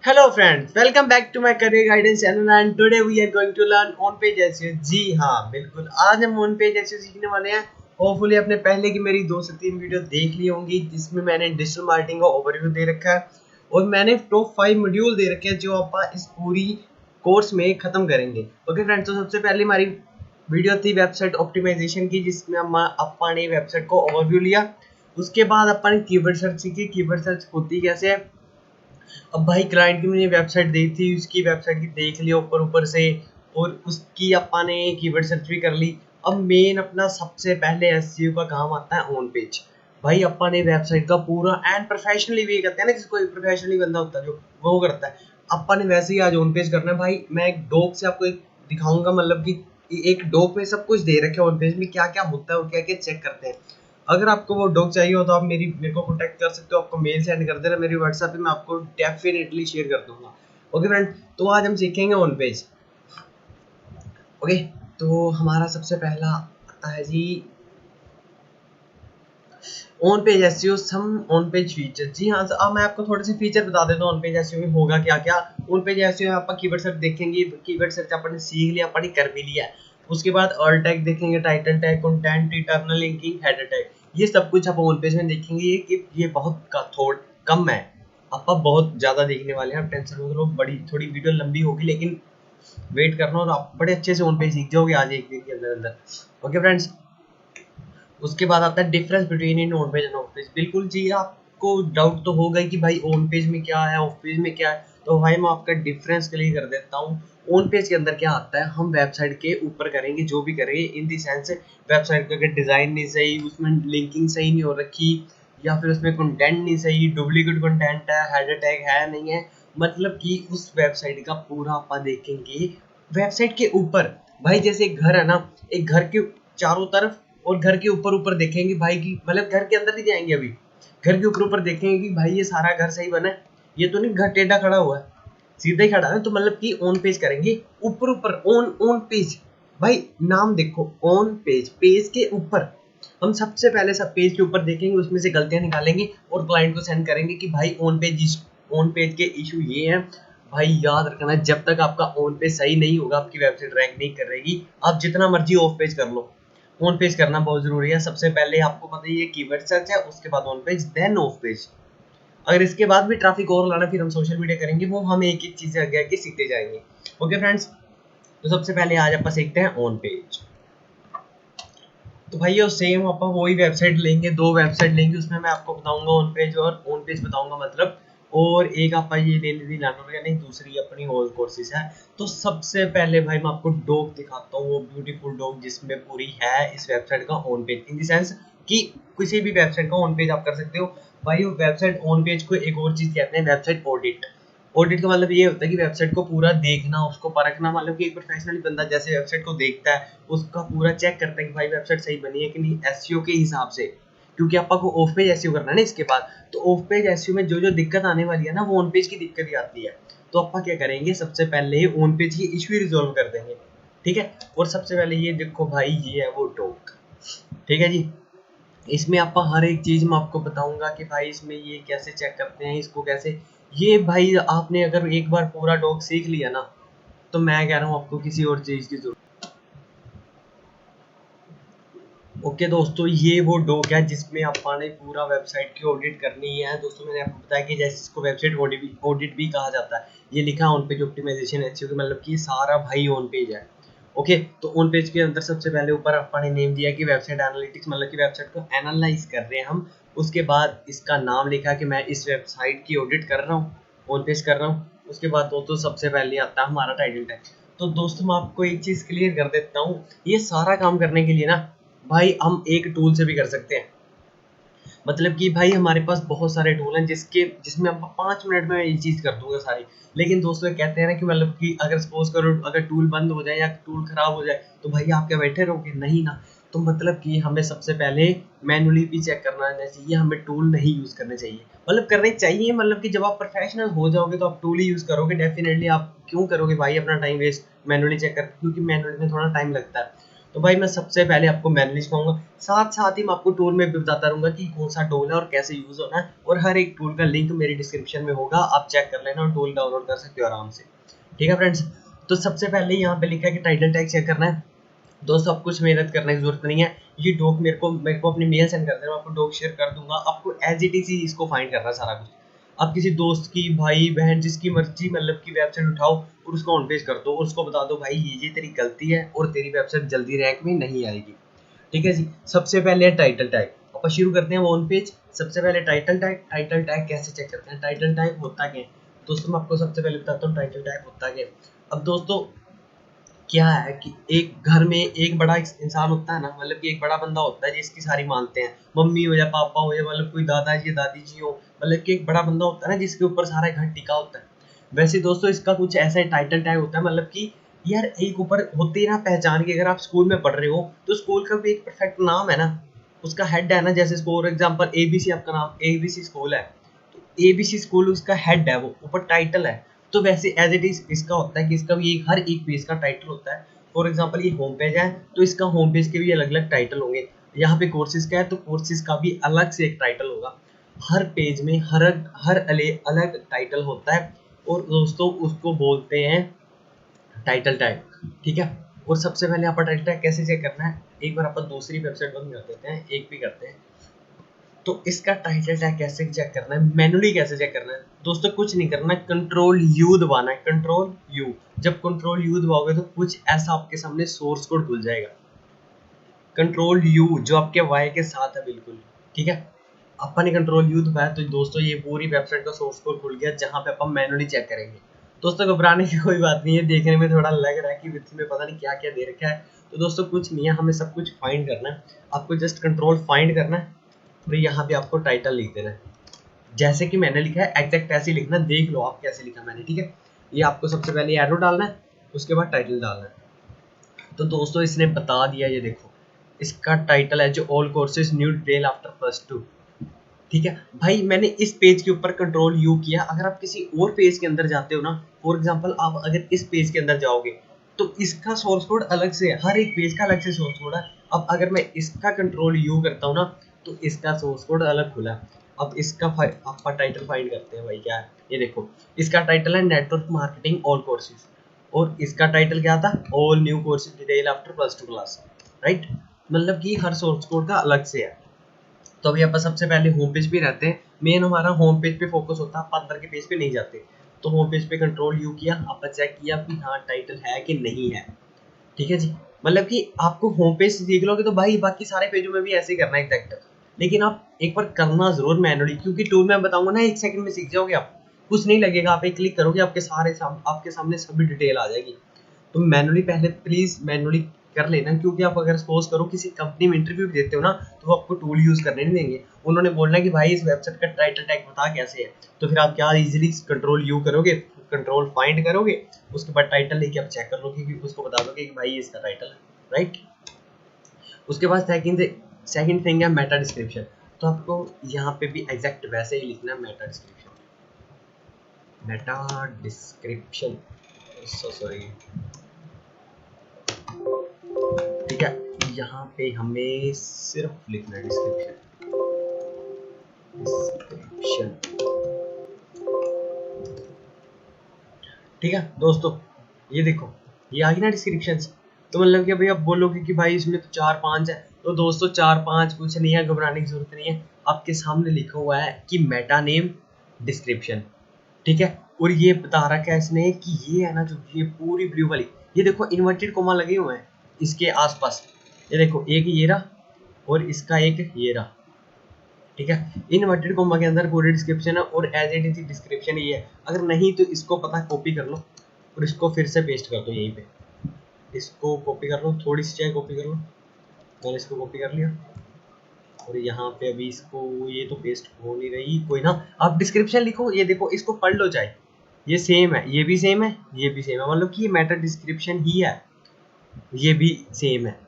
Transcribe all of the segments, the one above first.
Hello friends, welcome back to my career guidance channel and today we are going to learn on page SEO। जी हाँ बिल्कुल, आज हम on page SEO सीखने वाले हैं। Hopefully आपने पहले की मेरी 2 से 3 वीडियो देख ली होंगी जिसमें मैंने डिजिटल मार्केटिंग का ओवरव्यू दे रखा है और मैंने टॉप 5 मॉड्यूल दे रखे हैं जो आप इस पूरी कोर्स में खत्म करेंगे। ओके फ्रेंड्स, तो सबसे पहले हमारी वीडियो थी वेबसाइट ऑप्टिमाइजेशन की जिसमें अपन ने वेबसाइट को ओवरव्यू लिया। उसके बाद अपन ने कीवर्ड सर्च सीखी, कीवर्ड सर्च होती कैसे है। अब भाई क्लाइंट की मैंने वेबसाइट दी थी, उसकी वेबसाइट की देख लिया ऊपर ऊपर से और उसकी अपा ने कीवर्ड सर्च भी कर ली। अब मेन अपना सबसे पहले एसईओ का काम आता है ऑन पेज। भाई अपा ने वेबसाइट का पूरा एंड प्रोफेशनली भी करते हैं ना, जिसको प्रोफेशनली बंदा होता है जो वो करता है। अपा ने वैसे ही आज ऑन पेज करना है। भाई मैं एक डॉक से आपको एक दिखाऊंगा, मतलब कि एक डॉक में सब कुछ दे रखे ऑन पेज में क्या क्या होता है और क्या क्या चेक करते हैं। अगर आपको वो डॉक चाहिए हो तो आप मेरे को कॉन्टैक्ट कर सकते हो, आपको मेल सेंड कर देना मेरी व्हाट्सएप पे, मैं आपको डेफिनेटली शेयर कर दूंगा। ओके फ्रेंड, तो आज हम सीखेंगे ऑन पेज। ओके, तो हमारा सबसे पहला आता है जी on page SEO, some on page feature. जी हाँ, अब मैं आपको थोड़े से फीचर बता देता हूँ ऑन पेज एसईओ में होगा क्या क्या। ऑन पेज एसईओ में आप कीवर्ड सर्च देखेंगे, कीवर्ड सर्च आपने सीख लिया, आपने कर भी लिया। उसके बाद ऑल टैग देखेंगे, title tag, content, internal linking, header tag, ये सब कुछ आप ऑन पेज में देखेंगे कि ये बहुत का थोड़ा कम है। आप बहुत ज़्यादा देखने वाले हैं, आप टेंशन मत लो, बड़ी थोड़ी वीडियो लंबी होगी लेकिन वेट करना और आप बड़े अच्छे से ऑन पेज सीख जाओगे आज एक दिन के अंदर अंदर। ओके फ्रेंड्स, उसके बाद आता है difference between in on page end of page. बिल्कुल जी, आपको डाउट तो होगा कि भाई ऑन पेज में क्या है, ऑफ पेज में क्या है। तो भाई मैं आपका डिफरेंस क्लियर कर देता हूँ। ऑन पेज के अंदर क्या आता है, हम वेबसाइट के ऊपर करेंगे जो भी करेंगे, इन दी सेंस वेबसाइट का अगर डिज़ाइन नहीं सही, उसमें लिंकिंग सही नहीं हो रखी, या फिर उसमें कंटेंट नहीं सही, डुप्लीकेट कंटेंट है, हेडर टैग है नहीं है, मतलब कि उस वेबसाइट का पूरा आप देखेंगे वेबसाइट के ऊपर। भाई जैसे एक घर है ना, एक घर के चारों तरफ और घर के ऊपर ऊपर देखेंगे भाई की, मतलब घर के अंदर नहीं जाएंगे, अभी घर के ऊपर ऊपर देखेंगे कि भाई ये सारा घर सही बना है, ये तो नहीं घर टेढ़ा खड़ा हुआ है, सीधा ही खड़ा है। तो मतलब कि ऑन पेज करेंगे ऊपर ऊपर, ऑन ऑन पेज। भाई नाम देखो, ऑन पेज, पेज के ऊपर। हम सबसे पहले सब पेज के ऊपर देखेंगे, उसमें से गलतियां निकालेंगे और क्लाइंट को सेंड करेंगे कि भाई ऑन पेज के इशू ये है। भाई याद रखना, जब तक आपका ऑन पेज सही नहीं होगा आपकी वेबसाइट रैंक नहीं कर रहेगी। आप जितना मर्जी ऑफ पेज कर लो, ऑन पेज करना बहुत जरूरी है। सबसे पहले आपको पता ही है कीवर्ड सर्च है, उसके बाद on page, then off page. अगर इसके बाद भी ट्रैफिक और लाना फिर हम सोशल मीडिया करेंगे, वो हम एक एक चीज आगे आगे सीखते जाएंगे। ओके फ्रेंड्स, तो सबसे पहले आज आप सीखते हैं ऑन पेज। तो भाई ये सेम आप वही वेबसाइट लेंगे, 2 वेबसाइट लेंगे, उसमें मैं आपको बताऊंगा ऑन पेज और ऑन पेज बताऊंगा मतलब। और एक आप ये ले ली लानो या नहीं, दूसरी अपनी होल कोर्सेज है। तो सबसे पहले भाई मैं आपको डॉक दिखाता हूँ, वो ब्यूटीफुल डॉक जिसमें पूरी है इस वेबसाइट का on page, in the sense कि किसी भी वेबसाइट का ऑन पेज आप कर सकते हो। भाई वो वेबसाइट ऑन पेज को एक और चीज कहते हैं, वेबसाइट ऑडिट। ऑडिट का मतलब ये होता है कि वेबसाइट को पूरा देखना, उसको परखना, मतलब कि एक प्रोफेशनली बंदा जैसे वेबसाइट को देखता है उसका पूरा चेक करता है कि भाई वेबसाइट सही बनी है कि नहीं एसईओ के हिसाब से। क्योंकि आपको ऑफ पेज एसईओ करना है ना इसके बाद, तो ऑफ पेज एसईओ में जो जो दिक्कत आने वाली है ना, वो ऑन पेज की दिक्कत ही आती है। तो आप क्या करेंगे, सबसे पहले ऑन पेज की इशू रिजोल्व कर देंगे, ठीक है। और सबसे पहले ये देखो भाई, ये है वो डॉक, ठीक है जी। इसमें आपका हर एक चीज़ मैं आपको बताऊंगा कि भाई इसमें ये कैसे चेक करते हैं, इसको कैसे। ये भाई आपने अगर एक बार पूरा डॉग सीख लिया ना, तो मैं कह रहा हूँ आपको किसी और चीज़ की जरूरत। ओके दोस्तों, ये वो डॉग है जिसमें आपने पूरा वेबसाइट की ऑडिट करनी है। दोस्तों मैंने आपको बताया कि जैसे इसको वेबसाइट ऑडिट भी कहा जाता है। ये लिखा है ऑन पेज ऑप्टिमाइजेशन एसईओ, मतलब कि सारा भाई ऑन पेज है। ओके, तो ऑन पेज के अंदर सबसे पहले ऊपर आपने नेम दिया कि वेबसाइट एनालिटिक्स, मतलब कि वेबसाइट को एनालाइज कर रहे हैं हम। उसके बाद इसका नाम लिखा कि मैं इस वेबसाइट की ऑडिट कर रहा हूँ, ऑन पेज कर रहा हूँ। उसके बाद दोस्तों सबसे पहले आता है हमारा टाइटल टैग। तो दोस्तों मैं आपको एक चीज़ क्लियर कर देता हूँ, ये सारा काम करने के लिए ना भाई हम एक टूल से भी कर सकते हैं। मतलब कि भाई हमारे पास बहुत सारे टूल हैं जिसमें हम 5 मिनट में ये चीज़ कर दूंगा सारी। लेकिन दोस्तों कहते हैं ना कि मतलब कि अगर सपोज करो अगर टूल बंद हो जाए या टूल खराब हो जाए तो भाई आप क्या बैठे रहोगे, नहीं ना। तो मतलब कि हमें सबसे पहले मैनुअली भी चेक करना चाहिए, हमें टूल नहीं यूज़ करने चाहिए। मतलब करने चाहिए, मतलब कि जब आप प्रोफेशनल हो जाओगे तो आप टूल ही यूज़ करोगे डेफिनेटली। आप क्यों करोगे भाई अपना टाइम वेस्ट मैनुअली चेक करके, क्योंकि मैनुअली में थोड़ा टाइम लगता है। तो भाई मैं सबसे पहले आपको मैनुअली सिखाऊंगा, साथ साथ ही मैं आपको टूल में भी बताता रहूंगा कि कौन सा टूल है और कैसे यूज होना है, और हर एक टूल का लिंक मेरी डिस्क्रिप्शन में होगा, आप चेक कर लेना और टूल डाउनलोड कर सकते हो आराम से। ठीक है फ्रेंड्स, तो सबसे पहले यहाँ पे लिखा है कि टाइटल टैग चेक करना है। दोस्तों आप कुछ मेहनत करने की जरूरत नहीं है, ये डॉक मेरे को अपनी मेल सेंड कर देना, मैं आपको डॉक शेयर कर दूंगा, आपको एज इट इज इसको फाइंड करना है सारा कुछ। आप किसी दोस्त की, भाई बहन, जिसकी मर्जी मतलब की वेबसाइट उठाओ और उसको ऑन पेज कर दो और उसको बता दो भाई ये तेरी गलती है और तेरी वेबसाइट जल्दी रैंक में नहीं आएगी। ठीक है जी। सबसे पहले टाइटल टैग, अपन शुरू करते हैं ऑन पेज। सबसे पहले टाइटल टैग कैसे चेक करते हैं, टाइटल टैग होता क्या है दोस्तों, मैं आपको सबसे पहले बताता हूँ टाइटल टैग होता क्या है। अब दोस्तों क्या है कि एक घर में एक बड़ा इंसान होता है ना, मतलब कि एक बड़ा बंदा होता है जिसकी सारी मानते हैं, मम्मी हो या पापा हो या मतलब कोई दादाजी दादी जी हो, मतलब कि एक बड़ा बंदा होता है ना जिसके ऊपर सारा घर टिका होता है। वैसे दोस्तों इसका कुछ ऐसा टाइटल टैग होता है, मतलब कि यार एक ऊपर होती है ना पहचान की, अगर आप स्कूल में पढ़ रहे हो तो स्कूल का भी एक परफेक्ट नाम है ना, उसका हेड है ना, जैसे फॉर एग्जाम्पल एबीसी, आपका नाम एबीसी स्कूल है, एबीसी स्कूल उसका हेड है, वो ऊपर टाइटल है। तो वैसे एज इट इज इसका होता है कि इसका भी हर एक पेज का टाइटल होता है। फॉर एग्जांपल ये होम पेज है तो इसका होम पेज के भी अलग अलग टाइटल होंगे। यहाँ पे कोर्सेज का है तो कोर्सेज का भी अलग से एक टाइटल होगा। हर पेज में हर हर अलग टाइटल होता है, और दोस्तों उसको बोलते हैं टाइटल टैग। ठीक है। और सबसे पहले आप टाइटल टैग कैसे चेक करना है, एक बार अपन दूसरी वेबसाइट बंद कर देते हैं, एक भी करते हैं। तो इसका टाइटल टैग कैसे चेक करना है, मैनुअली कैसे चेक करना है दोस्तों, कुछ नहीं करना है, कंट्रोल यू दबाना है, कंट्रोल यू। जब कंट्रोल यू दबाओगे तो कुछ ऐसा आपके सामने सोर्स कोड खुल जाएगा, कंट्रोल यू जो आपके वाई के साथ है बिल्कुल। ठीक है। अपन ने कंट्रोल यू दबाया तो दोस्तों ये पूरी वेबसाइट का सोर्स कोड खुल गया, जहां पे अपन मैनुअली चेक करेंगे। दोस्तों घबराने की कोई बात नहीं है, देखने में थोड़ा लग रहा है कि विथ में पता नहीं क्या क्या दे रखा है, तो दोस्तों कुछ नहीं है, हमें सब कुछ फाइंड करना है। आपको जस्ट कंट्रोल फाइंड करना है और यहाँ पे आपको टाइटल लिख देना है, जैसे कि मैंने लिखा है एग्जैक्ट ऐसे ही लिखना, देख लो आप कैसे लिखा मैंने। ठीक है। ये आपको सबसे पहले एरो डालना है, उसके बाद टाइटल डालना है। तो दोस्तों इसने बता दिया, ये देखो इसका टाइटल है जो all courses new detail after +2। ठीक है भाई, मैंने इस पेज के ऊपर कंट्रोल यू किया, अगर आप किसी और पेज के अंदर जाते हो ना, फॉर एग्जांपल आप अगर इस पेज के अंदर जाओगे तो इसका सोर्स कोड अलग से है, हर एक पेज का अलग से सोर्स कोड है। अब अगर मैं इसका कंट्रोल यू करता हूँ ना तो इसका सोर्स कोड अलग खुला है। अब इसका आपका टाइटल फाइंड करते हैं भाई, क्या है ये देखो, इसका टाइटल है नेटवर्क मार्केटिंग ऑल कोर्सेज, और इसका टाइटल क्या था, all new courses detail after +2 class. Right, मतलब कि हर सोर्स कोड का अलग से है। तो अभी अपन सबसे पहले होम पेज पे रहते हैं, मेन हमारा होम पेज पे फोकस होता है, अपन अंदर के पेज पे नहीं जाते। तो होम पेज पे कंट्रोल यू किया, अपन चेक किया कि हाँ टाइटल है कि नहीं है। ठीक है जी। मतलब कि आपको होम पेज देख लोगे तो भाई बाकी सारे पेजों में भी ऐसे ही करना है एग्जैक्ट, लेकिन आप एक बार करना जरूर मैनुअली, क्योंकि टूल में बताऊंगा ना 1 सेकंड में सीख जाओगे आप, कुछ नहीं लगेगा, आप एक क्लिक करोगे आपके सामने सभी डिटेल आ जाएगी। तो मैनुअली पहले प्लीज मैनुअली कर लेना, क्योंकि आप अगर सपोज करो किसी कंपनी में इंटरव्यू देते हो ना तो वो आपको टूल यूज करने नहीं देंगे, उन्होंने बोलना कि भाई इस वेबसाइट का टाइटल टैग बता कैसे है, तो फिर आप क्या इजीली कंट्रोल यू करोगे, कंट्रोल फाइंड करोगे, उसके बाद टाइटल लेके आप चेक कर लो कि उसको बता दोगे कि भाई इसका टाइटल है। राइट। उसके बाद सेकंड थिंग है मेटा डिस्क्रिप्शन। तो आपको यहाँ पे भी एग्जैक्ट वैसे ही लिखना है, Meta description, Meta description, sorry. ठीक है। यहाँ पे हमें सिर्फ लिखना है डिस्क्रिप्शन, डिस्क्रिप्शन। ठीक है दोस्तों, ये देखो ये आ गई ना डिस्क्रिप्शन। तो मतलब कि अभी आप बोलोगे कि भाई इसमें तो 4-5 है, तो दोस्तों 4-5 कुछ नहीं है, घबराने की जरूरत नहीं है, आपके सामने लिखा हुआ है कि मेटा नेम डिस्क्रिप्शन। ठीक है। और ये बता रखा है इसने कि ये है ना जो ये पूरी ब्लू वाली, ये देखो इन्वर्टेड कोमा लगे हुए हैं इसके आसपास, ये देखो एक ये रहा और इसका एक ये रहा। ठीक है। इन्वर्टेड कोमा के अंदर पूरी डिस्क्रिप्शन है और एज इट इज डिस्क्रिप्शन ये है, अगर नहीं तो इसको पता कॉपी कर लो और इसको फिर से पेस्ट कर दो यहीं पे, इसको कॉपी कर लो, थोड़ी सी चाहे कॉपी कर लो, मैंने इसको कॉपी कर लिया और यहाँ पे अभी इसको, ये तो पेस्ट हो नहीं रही, कोई ना, आप डिस्क्रिप्शन लिखो, ये देखो इसको पढ़ लो चाहे, ये सेम है, ये भी सेम है, ये भी सेम है, मतलब कि ये मेटा डिस्क्रिप्शन ही है, ये भी सेम है।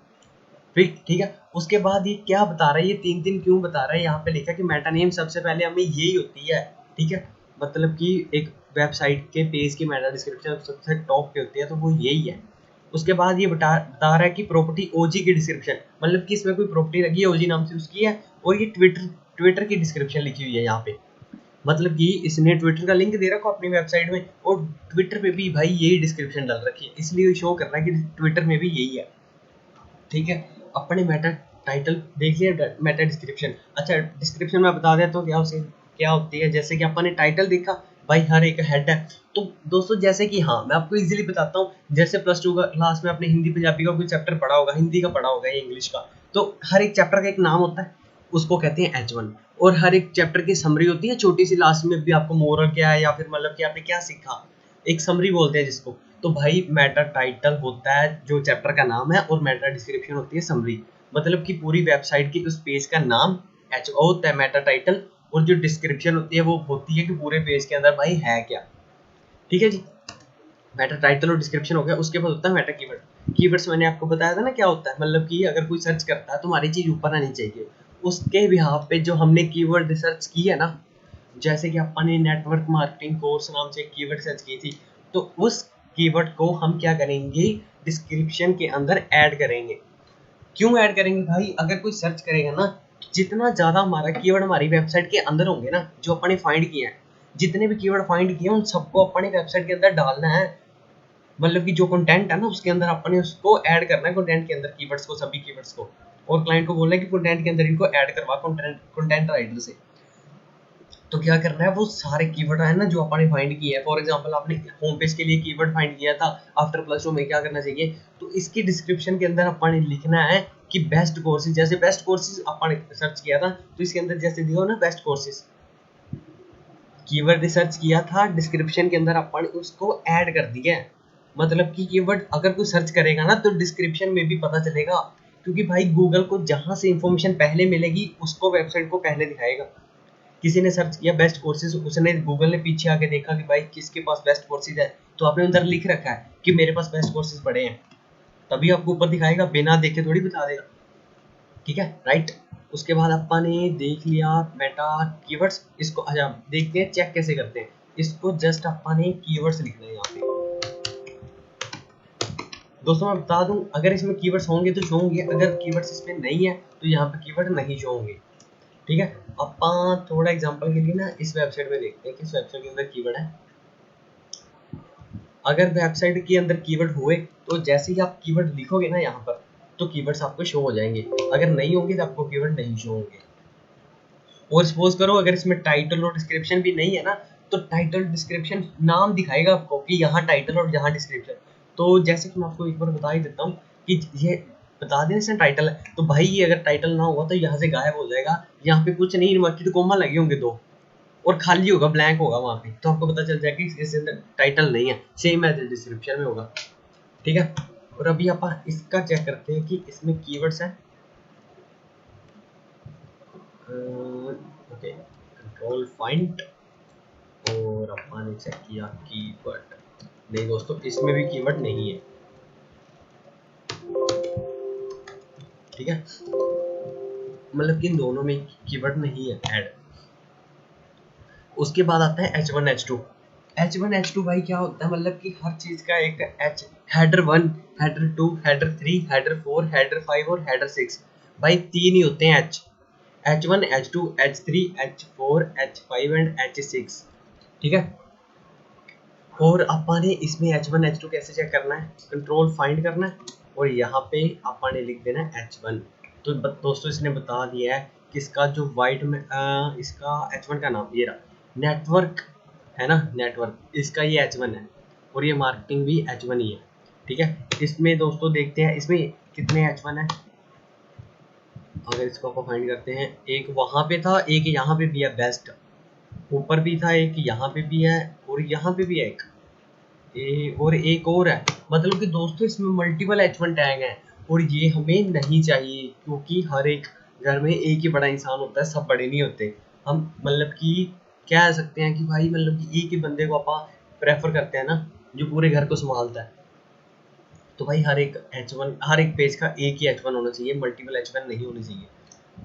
ठीक है। उसके बाद ये क्या बता रहा है, ये 3-3 क्यों बता रहा है, यहाँ पे लिखा कि मेटा नेम सबसे पहले हमें यही होती है। ठीक है। मतलब कि एक वेबसाइट के पेज की मेटा डिस्क्रिप्शन सबसे टॉप पे होती है, तो वो यही है। उसके बाद ये बता रहा है कि प्रॉपर्टी ओजी की डिस्क्रिप्शन, मतलब कि इसमें कोई प्रॉपर्टी लगी है ओजी नाम से उसकी है, और ये ट्विटर की डिस्क्रिप्शन लिखी हुई है यहाँ पे, मतलब कि इसने ट्विटर का लिंक दे रखा अपनी वेबसाइट में और ट्विटर पे भी भाई यही डिस्क्रिप्शन डाल रखी है, इसलिए शो कर रहा है कि ट्विटर में भी यही है। ठीक है, अपने मेटा टाइटल देख लिया, मेटा डिस्क्रिप्शन। अच्छा डिस्क्रिप्शन में बता देता हूँ क्या होती है। जैसे कि अपन ने टाइटल देखा भाई, हर एक हेड है। तो दोस्तों जैसे कि हाँ मैं आपको इजीली बताता हूँ, जैसे प्लस टू का क्लास में अपने हिंदी पंजाबी का कोई चैप्टर पढ़ा होगा, हिंदी का पढ़ा होगा या इंग्लिश का, तो हर एक चैप्टर का एक नाम होता है, उसको कहते हैं H1। और हर एक चैप्टर की समरी होती है छोटी सी, लास्ट में भी आपको मोरल क्या है या फिर मतलब कि आपने क्या सीखा, एक समरी बोलते हैं जिसको। तो भाई मेटा टाइटल होता है जो चैप्टर का नाम है, और मेटा डिस्क्रिप्शन होती है समरी, मतलब कि पूरी वेबसाइट की उस पेज का नाम एच ओ होता है मेटा टाइटल, और जो डिस्क्रिप्शन होती है वो होती है कि पूरे पेज के अंदर भाई है क्या। ठीक है जी, मेटा टाइटल और डिस्क्रिप्शन हो गया। उसके बाद होता है मेटा कीवर्ड। कीवर्ड्स मैंने आपको बताया था ना क्या होता है, मतलब कि अगर कोई सर्च करता है तो हमारी चीज ऊपर आनी चाहिए, उसके बिहाफ पे जो हमने कीवर्ड रिसर्च की है ना, जैसे कि अपन ने नेटवर्क मार्केटिंग कोर्स नाम से कीवर्ड सर्च की थी, तो उस कीवर्ड को हम क्या करेंगे, डिस्क्रिप्शन के अंदर ऐड करेंगे। क्यों ऐड करेंगे भाई, अगर कोई सर्च करेगा ना, जितना ज्यादा हमारा कीवर्ड हमारी वेबसाइट के अंदर होंगे ना, जो अपन ने फाइंड किए हैं, जितने भी कीवर्ड फाइंड किए उन सबको अपने वेबसाइट के अंदर डालना है, मतलब कि जो कंटेंट है ना उसके अंदर अपने उसको ऐड करना है, कंटेंट के अंदर कीवर्ड्स को, सभी कीवर्ड्स को, और क्लाइंट को बोलना है कि कंटेंट के अंदर इनको ऐड करवा कंटेंट राइटर से। तो क्या करना है, वो सारे कीवर्ड है ना जो आपने फाइंड किए हैं, फॉर एग्जांपल आपने होम पेज के लिए कीवर्ड फाइंड किया था आफ्टर प्लस टू में, क्या करना चाहिए, तो इसकी डिस्क्रिप्शन के अंदर आपने लिखना है कि बेस्ट कोर्सेज, जैसे बेस्ट कोर्सेज आपने सर्च किया था तो इसके अंदर जैसे दिया हो ना बेस्ट कोर्सेज, कीवर्ड रिसर्च किया था, डिस्क्रिप्शन के अंदर अपन उसको ऐड कर दिया है। मतलब कि कीवर्ड अगर कोई सर्च करेगा ना तो डिस्क्रिप्शन में भी पता चलेगा, क्योंकि भाई गूगल को जहां से इंफॉर्मेशन पहले मिलेगी उसको वेबसाइट को पहले दिखाएगा। किसी ने सर्च किया बेस्ट कोर्सेज, उसने गूगल ने पीछे आके देखा कि भाई किसके पास बेस्ट कोर्सेज है, तो आपने अंदर लिख रखा है कि मेरे पास बेस्ट कोर्सेज पड़े हैं, तभी आपको ऊपर दिखाएगा, बिना देखे थोड़ी बता देगा। ठीक है राइट। उसके बाद अपन ने देख लिया मेटा कीवर्ड्स, इसको अच्छा देखते हैं चेक कैसे करते हैं। इसको जस्ट अपन ने कीवर्ड्स लिखना है यहाँ पे। दोस्तों मैं बता दूं, अगर इसमें कीवर्ड्स होंगे तो शो होंगे, अगर कीवर्ड्स इसमें नहीं है तो यहाँ पे कीवर्ड नहीं शो होंगे। ठीक है, अपन थोड़ा एग्जांपल के लिए ना इस वेबसाइट में देखते हैं कि इस वेबसाइट के अंदर कीवर्ड है। अगर वेबसाइट के अंदर कीवर्ड हुए तो जैसे ही आप कीवर्ड लिखोगे ना यहाँ पर, तो कीवर्ड्स आपको शो हो जाएंगे, अगर नहीं होंगे तो आपको कीवर्ड नहीं शो होंगे। और सपोज करो अगर इसमें टाइटल और डिस्क्रिप्शन भी नहीं है ना, तो टाइटल डिस्क्रिप्शन नाम दिखाएगा आपको कि यहाँ टाइटल और यहाँ डिस्क्रिप्शन। तो जैसे कि मैं आपको एक बार बता ही देता हूँ कि ये बता दें इसमें टाइटल है, तो भाई ये अगर टाइटल ना हुआ तो यहाँ से गायब हो जाएगा, यहाँ पे कुछ नहीं, इन्वर्टेड कोमा लगे होंगे दो, और खाली होगा, ब्लैंक होगा वहाँ पे, तो आपको पता चल जाएगा कि इसके अंदर टाइटल नहीं है, सेम एज डिस्क्रिप्शन में होगा। ठीक है, और अभी आप इसका चेक करते हैं कि इसमें कीवर्ड्स है। ओके, कंट्रोल फाइंड, और अपन ने चेक किया कीवर्ड, नहीं दोस्तों इसमें भी कीवर्ड नहीं है। ठीक है, मतलब कि इन दोनों में कीवर्ड नहीं है ऐड। उसके बाद आता है H1 H2। H1 H2 भाई क्या होता है, मतलब कि हर चीज का एक H, header 1, header 2, header 3, header 4, header 5 और हेडर 6, भाई तीन ही होते हैं H, H1 H2 H3 H4 H5 and H6। ठीक है, और अपन ने इसमें H1 H2 कैसे चेक करना है, कंट्रोल फाइंड करना है, और यहाँ पे अपन ने लिख देना है H1। तो दोस्तों इसने बता दिया है कि इसका जो वाइट में इसका H1 का नाम ये रहा, नेटवर्क है ना, नेटवर्क इसका ये H1 है, और ये मार्केटिंग भी H1 ही है। ठीक है, इसमें दोस्तों देखते हैं इसमें कितने H1 है। अगर इसको अपन फाइंड करते हैं, एक वहां पे था, एक यहाँ पे भी है बेस्ट, ऊपर भी था एक, यहाँ पे भी है, और यहाँ पे भी है एक, और एक और है। मतलब कि दोस्तों इसमें मल्टीपल H1 टैग हैं, और ये हमें नहीं चाहिए, क्योंकि हर एक घर में एक ही बड़ा इंसान होता है, सब बड़े नहीं होते। हम मतलब कि कह सकते हैं कि भाई मतलब कि एक ही बंदे को आप प्रेफर करते हैं ना, जो पूरे घर को संभालता है। तो भाई हर एक H1, हर एक पेज का एक ही H1 होना चाहिए, मल्टीपल H1 नहीं होने चाहिए।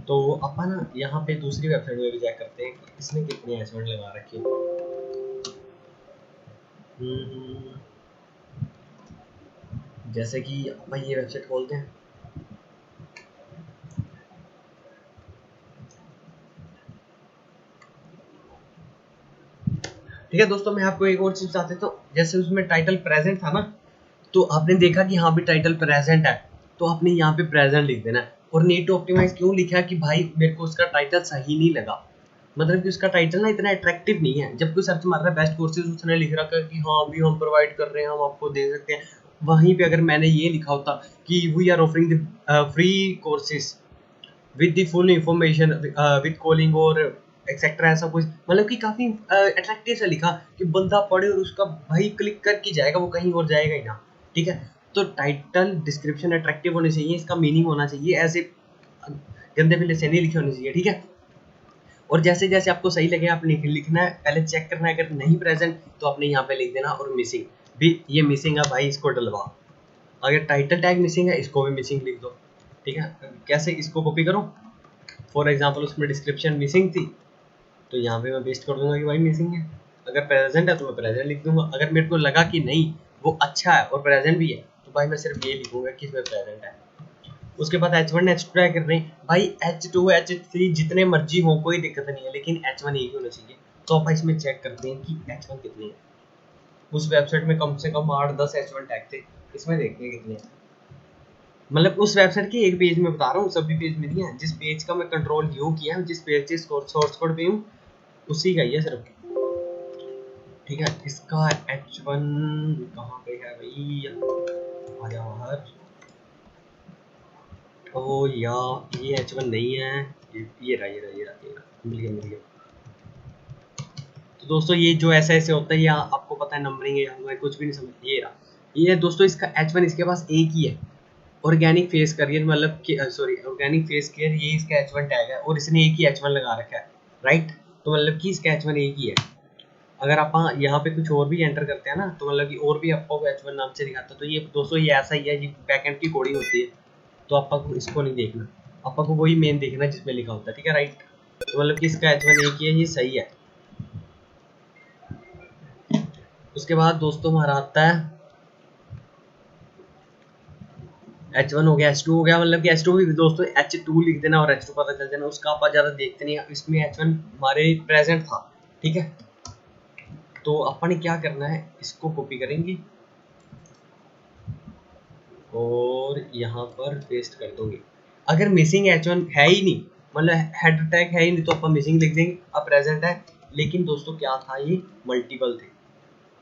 तो अपन ना यहाँ पे दूसरी वेबसाइट में भी चेक करते हैं कि इसने कितने H1 लगा रखे हैं। जैसे कि भाई ये वेबसाइट खोलते हैं। ठीक है दोस्तों, मैं आपको एक और चीज बताते तो जैसे उसमें टाइटल प्रेजेंट था ना, तो आपने देखा कि हाँ भी टाइटल प्रेजेंट है, तो आपने यहाँ पे प्रेजेंट लिख देना है। और नीड टू ऑप्टिमाइज क्यों लिखा कि भाई मेरे को उसका टाइटल सही नहीं लगा, मतलब कि उसका टाइटल ना इतना अट्रैक्टिव नहीं है। जब कोई सर्च मार रहा है बेस्ट कोर्सेज, उसने लिख रखा है कि हाँ अभी हम प्रोवाइड कर रहे हैं, हम आपको दे सकते हैं। वहीं पे अगर मैंने ये लिखा होता कि we are offering the free courses with the full information with calling और एक्सेट्रा, ऐसा कुछ मतलब कि काफी अट्रैक्टिव सा लिखा कि बंदा पढ़े और उसका भाई क्लिक करके जाएगा, वो कहीं और जाएगा ही ना। ठीक है, तो टाइटल डिस्क्रिप्शन अट्रैक्टिव होने चाहिए, इसका मीनिंग होना चाहिए, ऐसे गंदे पिल्ले से नहीं लिखे होने चाहिए। ठीक है, और जैसे जैसे आपको सही लगे आप लिखना है, पहले चेक करना है, अगर नहीं प्रेजेंट तो आपने यहाँ पे लिख देना। और मिसिंग भी, ये मिसिंग है भाई, इसको डलवा। अगर टाइटल टैग मिसिंग है, इसको भी मिसिंग लिख दो। ठीक है, कैसे, इसको कॉपी करो, फॉर एग्जाम्पल उसमें डिस्क्रिप्शन मिसिंग थी, तो यहाँ पे मैं पेस्ट कर दूंगा कि भाई मिसिंग है। अगर प्रेजेंट है तो मैं प्रेजेंट लिख दूंगा। अगर मेरे को लगा कि नहीं वो अच्छा है और प्रेजेंट भी है, तो भाई मैं सिर्फ ये लिखूंगा कि इसमें प्रेजेंट है। उसके बाद H1 H2 ट्राई कर रहे हैं भाई, H2 H3 जितने मर्जी हो कोई दिक्कत नहीं है, लेकिन H1 एक ही होना चाहिए। तो आप इसमें चेक करते हैं कि H1 कितने हैं। उस वेबसाइट में कम से कम 8-10 H1 टैग थे, इसमें देखते हैं कितने हैं। मतलब उस वेबसाइट की एक पेज में बता रहा हूँ, सभी पेज में नहीं है। जिस पेज का मैं कंट्रोल यू किया, जिस पेज से सोर्स कोड पे हूँ, उसी का ही है सिर्फ। ठीक है, इसका H1 कहाँ पे है भाई, आ जा बाहर। ओ यार ये H1 नहीं है, ये रहा, मिल गया मिल गया। तो दोस्तों ये जो ऐसा ऐसे होता है, या आपको पता है नंबरिंग है, मैं कुछ भी नहीं समझ, ये रहा। ये दोस्तों इसका H1 इसके पास एक ही है, ऑर्गेनिक फेस करियर, मतलब कि सॉरी ऑर्गेनिक फेस केयर, ये इसका H1 टैग है और इसने एक ही H1 लगा रखा है, राइट। तो मतलब कि इसका H1 एक ही है। अगर आप यहाँ पे कुछ और भी एंटर करते हैं ना, तो मतलब कि और भी आपको H1 नाम से दिखाता है। तो ये दोस्तों ये ऐसा ही है, ये बैकएंड की कोडिंग होती है, तो आपको इसको नहीं देखना, आपको वही मेन देखना है जिसमें लिखा होता है। ठीक है, राइट। तो मतलब कि इसका H1 एक ही है, ये सही है। उसके बाद दोस्तों हमारा आता है H1 हो गया, H2 हो गया, मतलब कि H2 भी दोस्तों H2 लिख देना और H2 पता चल जाना, उसका आप ज़्यादा देखते नहीं है। इसमें H1 हमारे प्रेजेंट था। ठीक है, तो अपन ने क्या करना है, इसको कॉपी करेंगे और यहाँ पर पेस्ट कर दोगे। अगर मिसिंग H1 है ही नहीं, मतलब हेड टैग है ही नहीं, तो अपन मिसिंग लिख देंगे। अब प्रेजेंट है, लेकिन दोस्तों क्या था, ये मल्टीपल थे,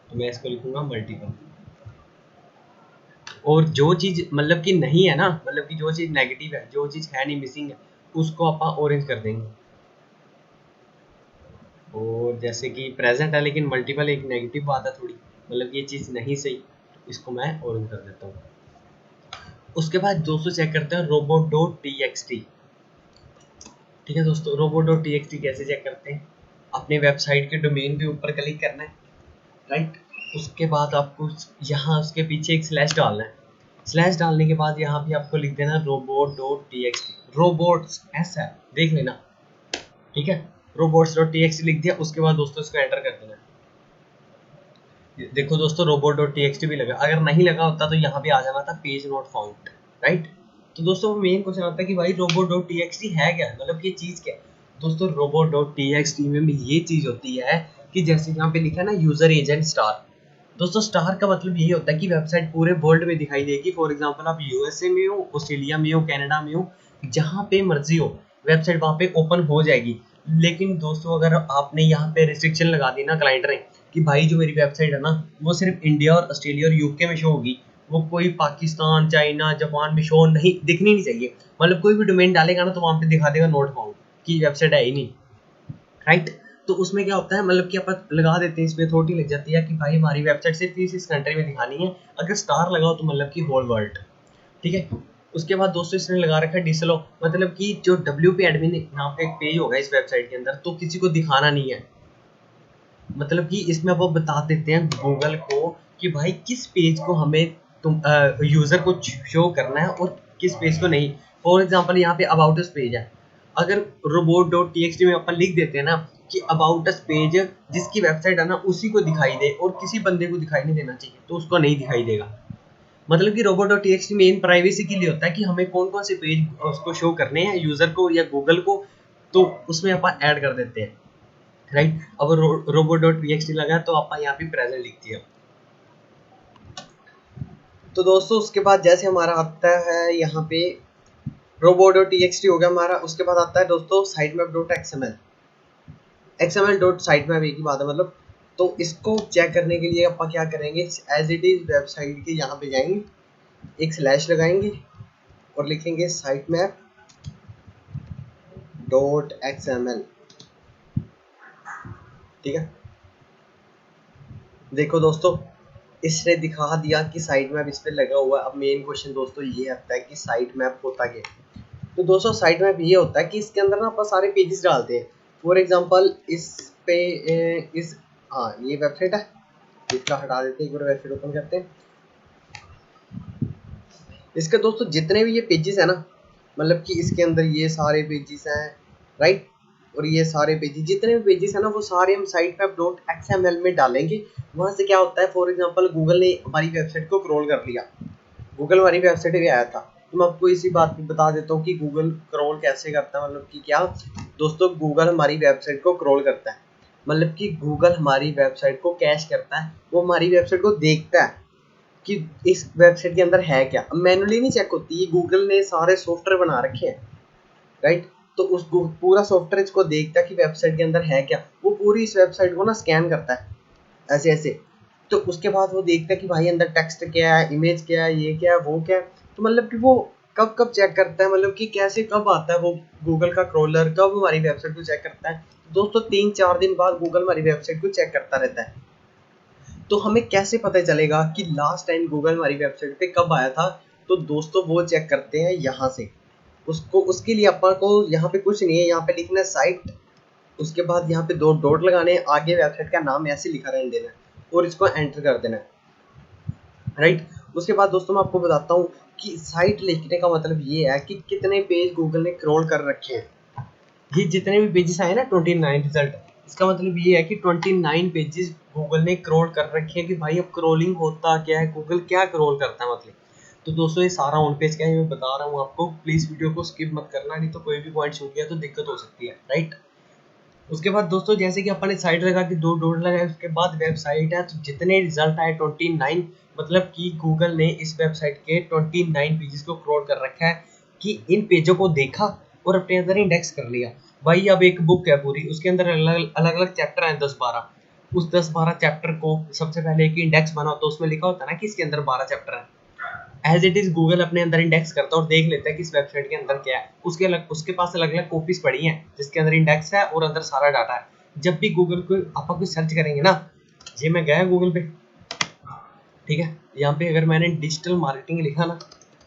तो मैं इसको लिखूंगा मल्टीपल। और जो चीज मतलब कि नहीं है ना, मतलब कि जो चीज नेगेटिव है, जो चीज है नहीं, मिसिंग है, उसको अपन ऑरेंज कर देंगे। और जैसे कि प्रेजेंट है लेकिन मल्टीपल, एक नेगेटिव बात है थोड़ी, मतलब कि ये चीज नहीं सही, इसको मैं ऑरेंज कर देता हूँ। उसके बाद दोस्तों चेक करते हैं robot.txt। ठीक है दोस्तों, robot.txt कैसे चेक करते हैं, अपने वेबसाइट के डोमेन के ऊपर क्लिक करना है, राइट। उसके बाद आपको यहाँ उसके पीछे एक स्लैश डालना है। स्लैश डालने के बाद यहाँ भी आपको लिख देना robot.txt, रोबोट्स ऐसा है, देख लेना। ठीक है, robots.txt लिख दिया। उसके बाद दोस्तों इसको एंटर कर देना। देखो दोस्तों robot.txt भी लगा, अगर नहीं लगा होता तो यहाँ पे आ जाना था पेज नॉट फाउंड, राइट। तो दोस्तों मेन क्वेश्चन आता है कि भाई robot.txt है क्या, मतलब ये चीज क्या है। दोस्तों robot.txt में भी ये चीज होती है कि जैसे यहाँ पे लिखा है ना यूजर एजेंट स्टार। दोस्तों स्टार का मतलब यही होता है कि वेबसाइट पूरे वर्ल्ड में दिखाई देगी। फॉर एग्जांपल आप यूएसए में हो, ऑस्ट्रेलिया में हो, कनाडा में हो, जहाँ पे मर्जी हो, वेबसाइट वहाँ पे ओपन हो जाएगी। लेकिन दोस्तों अगर आपने यहाँ पे रिस्ट्रिक्शन लगा दी ना क्लाइंट ने कि भाई जो मेरी वेबसाइट है ना वो सिर्फ इंडिया और ऑस्ट्रेलिया और यूके में शो होगी, वो कोई पाकिस्तान, चाइना, जापान में शो नहीं, दिखनी नहीं चाहिए। मतलब कोई भी डोमेन डालेगा ना तो वहाँ पे दिखा देगा नोट फाउंड की वेबसाइट है ही नहीं, राइट। तो उसमें क्या होता है, मतलब कि अपन लगा देते हैं, इसमें अथॉरिटी लग जाती है कि भाई हमारी वेबसाइट सिर्फ इस कंट्री में दिखानी है। अगर स्टार लगाओ तो मतलब कि होल वर्ल्ड। ठीक है, उसके बाद दोस्तों इसने लगा रखा है डिसलो, मतलब कि जो WP एडमिन नाम का एक पेज होगा इस वेबसाइट के अंदर, तो किसी को दिखाना नहीं है। मतलब कि इसमें वो बता देते हैं गूगल को कि भाई किस पेज को हमें तुम यूजर को शो करना है और किस पेज को नहीं। फॉर एग्जांपल यहाँ पे अबाउट अस पेज है, अगर robot.txt में अपन लिख देते हैं ना कि अबाउट अस पेज जिसकी वेबसाइट है ना उसी को दिखाई दे और किसी बंदे को दिखाई नहीं देना चाहिए, तो उसको नहीं दिखाई देगा। मतलब कि robo.txt मेन प्राइवेसी के लिए होता है कि हमें कौन कौन से पेज उसको शो करने हैं यूजर को या गूगल को, तो उसमें अपन ऐड कर देते हैं, राइट। अब robo.txt लगा तो अपन यहाँ पे प्रेजेंट लिख दिया। तो दोस्तों उसके बाद जैसे हमारा आता है यहाँ पे robo.txt हो गया हमारा, उसके बाद आता है दोस्तों sitemap.xml। xml.sitemap एक ही बात है मतलब। तो इसको चेक करने के लिए अपन क्या करेंगे, एज इट इज वेबसाइट के यहाँ पे जाएंगे, एक स्लैश लगाएंगे और लिखेंगे sitemap.xml। ठीक है, देखो दोस्तों इसने दिखा दिया कि साइट मैप इस पे लगा हुआ है। अब मेन क्वेश्चन दोस्तों ये आता है कि साइट मैप होता क्या है। तो दोस्तों साइट मैप ये होता है कि इसके अंदर ना अपन सारे पेजेस डालते हैं। फॉर एग्जांपल इस पे इस हाँ ये वेबसाइट है, इसका हटा देते हैं, एक बार वेबसाइट ओपन करते हैं। इसके दोस्तों जितने भी ये पेजेस है ना, मतलब कि इसके अंदर ये सारे पेजेस हैं, राइट। और ये सारे पेजेस जितने भी पेजेस है ना वो सारे हम sitemap.xml में डालेंगे। वहां से क्या होता है, फॉर एग्जांपल गूगल ने हमारी वेबसाइट को क्रॉल कर लिया, गूगल हमारी वेबसाइट पे आया था, तो मैं आपको इसी बात पे बता देता हूँ कि गूगल क्रॉल कैसे करता है। मतलब कि क्या दोस्तों, गूगल हमारी वेबसाइट को क्रॉल करता है, मतलब कि गूगल हमारी वेबसाइट को कैश करता है, वो हमारी वेबसाइट को देखता है कि इस वेबसाइट के अंदर है क्या। अब मैनुअली नहीं चेक होती, ये गूगल ने सारे सॉफ्टवेयर बना रखे हैं, राइट। तो उस पूरा सॉफ्टवेयर इसको देखता है कि वेबसाइट के अंदर है क्या, वो पूरी इस वेबसाइट को ना स्कैन करता है ऐसे ऐसे। तो उसके बाद वो देखता है कि भाई अंदर टेक्स्ट क्या है, इमेज क्या है, ये क्या है, वो क्या है। तो मतलब कि वो कब कब चेक करता है, मतलब कि कैसे कब आता है वो गूगल का क्रोलर, कब हमारी वेबसाइट को चेक करता है दोस्तों, 3-4 दिन बाद गूगल हमारी वेबसाइट को चेक करता रहता है। तो हमें कैसे पता चलेगा कि लास्ट टाइम गूगल हमारी वेबसाइट पे कब आया था, तो दोस्तों वो चेक करते हैं यहाँ से। उसको उसके लिए अपन को यहाँ पे कुछ नहीं है, यहाँ पे लिखना है साइट, उसके बाद यहाँ पे 2 डॉट लगाने हैं, आगे वेबसाइट का नाम ऐसे लिखा रहने देना है और इसको एंटर कर देना है, राइट। उसके बाद दोस्तों मैं आपको बताता हूँ कि साइट लिखने का मतलब ये है कि कितने पेज गूगल ने क्रॉल कर रखे हैं। ये जितने भी पेजेस आए ना 29 रिजल्ट, इसका मतलब ये है कि 29 पेजेस गूगल ने क्रॉल कर रखे हैं। कि भाई अब क्रॉलिंग होता क्या है, गूगल क्या क्रॉल करता है मतलब। तो दोस्तों ये सारा ऑन पेज का है, मैं बता रहा हूँ आपको, प्लीज वीडियो को स्किप मत करना, नहीं तो कोई भी पॉइंट छूट गया तो दिक्कत हो सकती है, राइट। उसके बाद दोस्तों जैसे कि अपन ने साइट लगा के 2 डॉट लगाए, उसके बाद वेबसाइट है, तो जितने रिजल्ट आए 29, मतलब कि गूगल ने इस वेबसाइट के 29 पेजेस को क्रॉल कर रखा है कि इन पेजों को देखा और अपने अंदर इंडेक्स कर लिया। भाई अब एक बुक है पूरी, उसके अंदर अलग अलग चैप्टर हैं 10-12, उस 10-12 चैप्टर को सबसे पहले एक इंडेक्स बना, तो उसमें लिखा होता है ना कि इसके अंदर 12 चैप्टर हैं। एज इट इज गूगल अपने अंदर इंडेक्स करता है और देख लेता है कि इस वेबसाइट के अंदर क्या है। उसके पास अलग अलग कॉपीज पड़ी हैं जिसके अंदर इंडेक्स है और अंदर सारा डाटा है। जब भी गूगल को आप कुछ सर्च करेंगे ना, ये मैं गया गूगल पे, ठीक है, यहाँ पे अगर मैंने डिजिटल मार्केटिंग लिखा ना,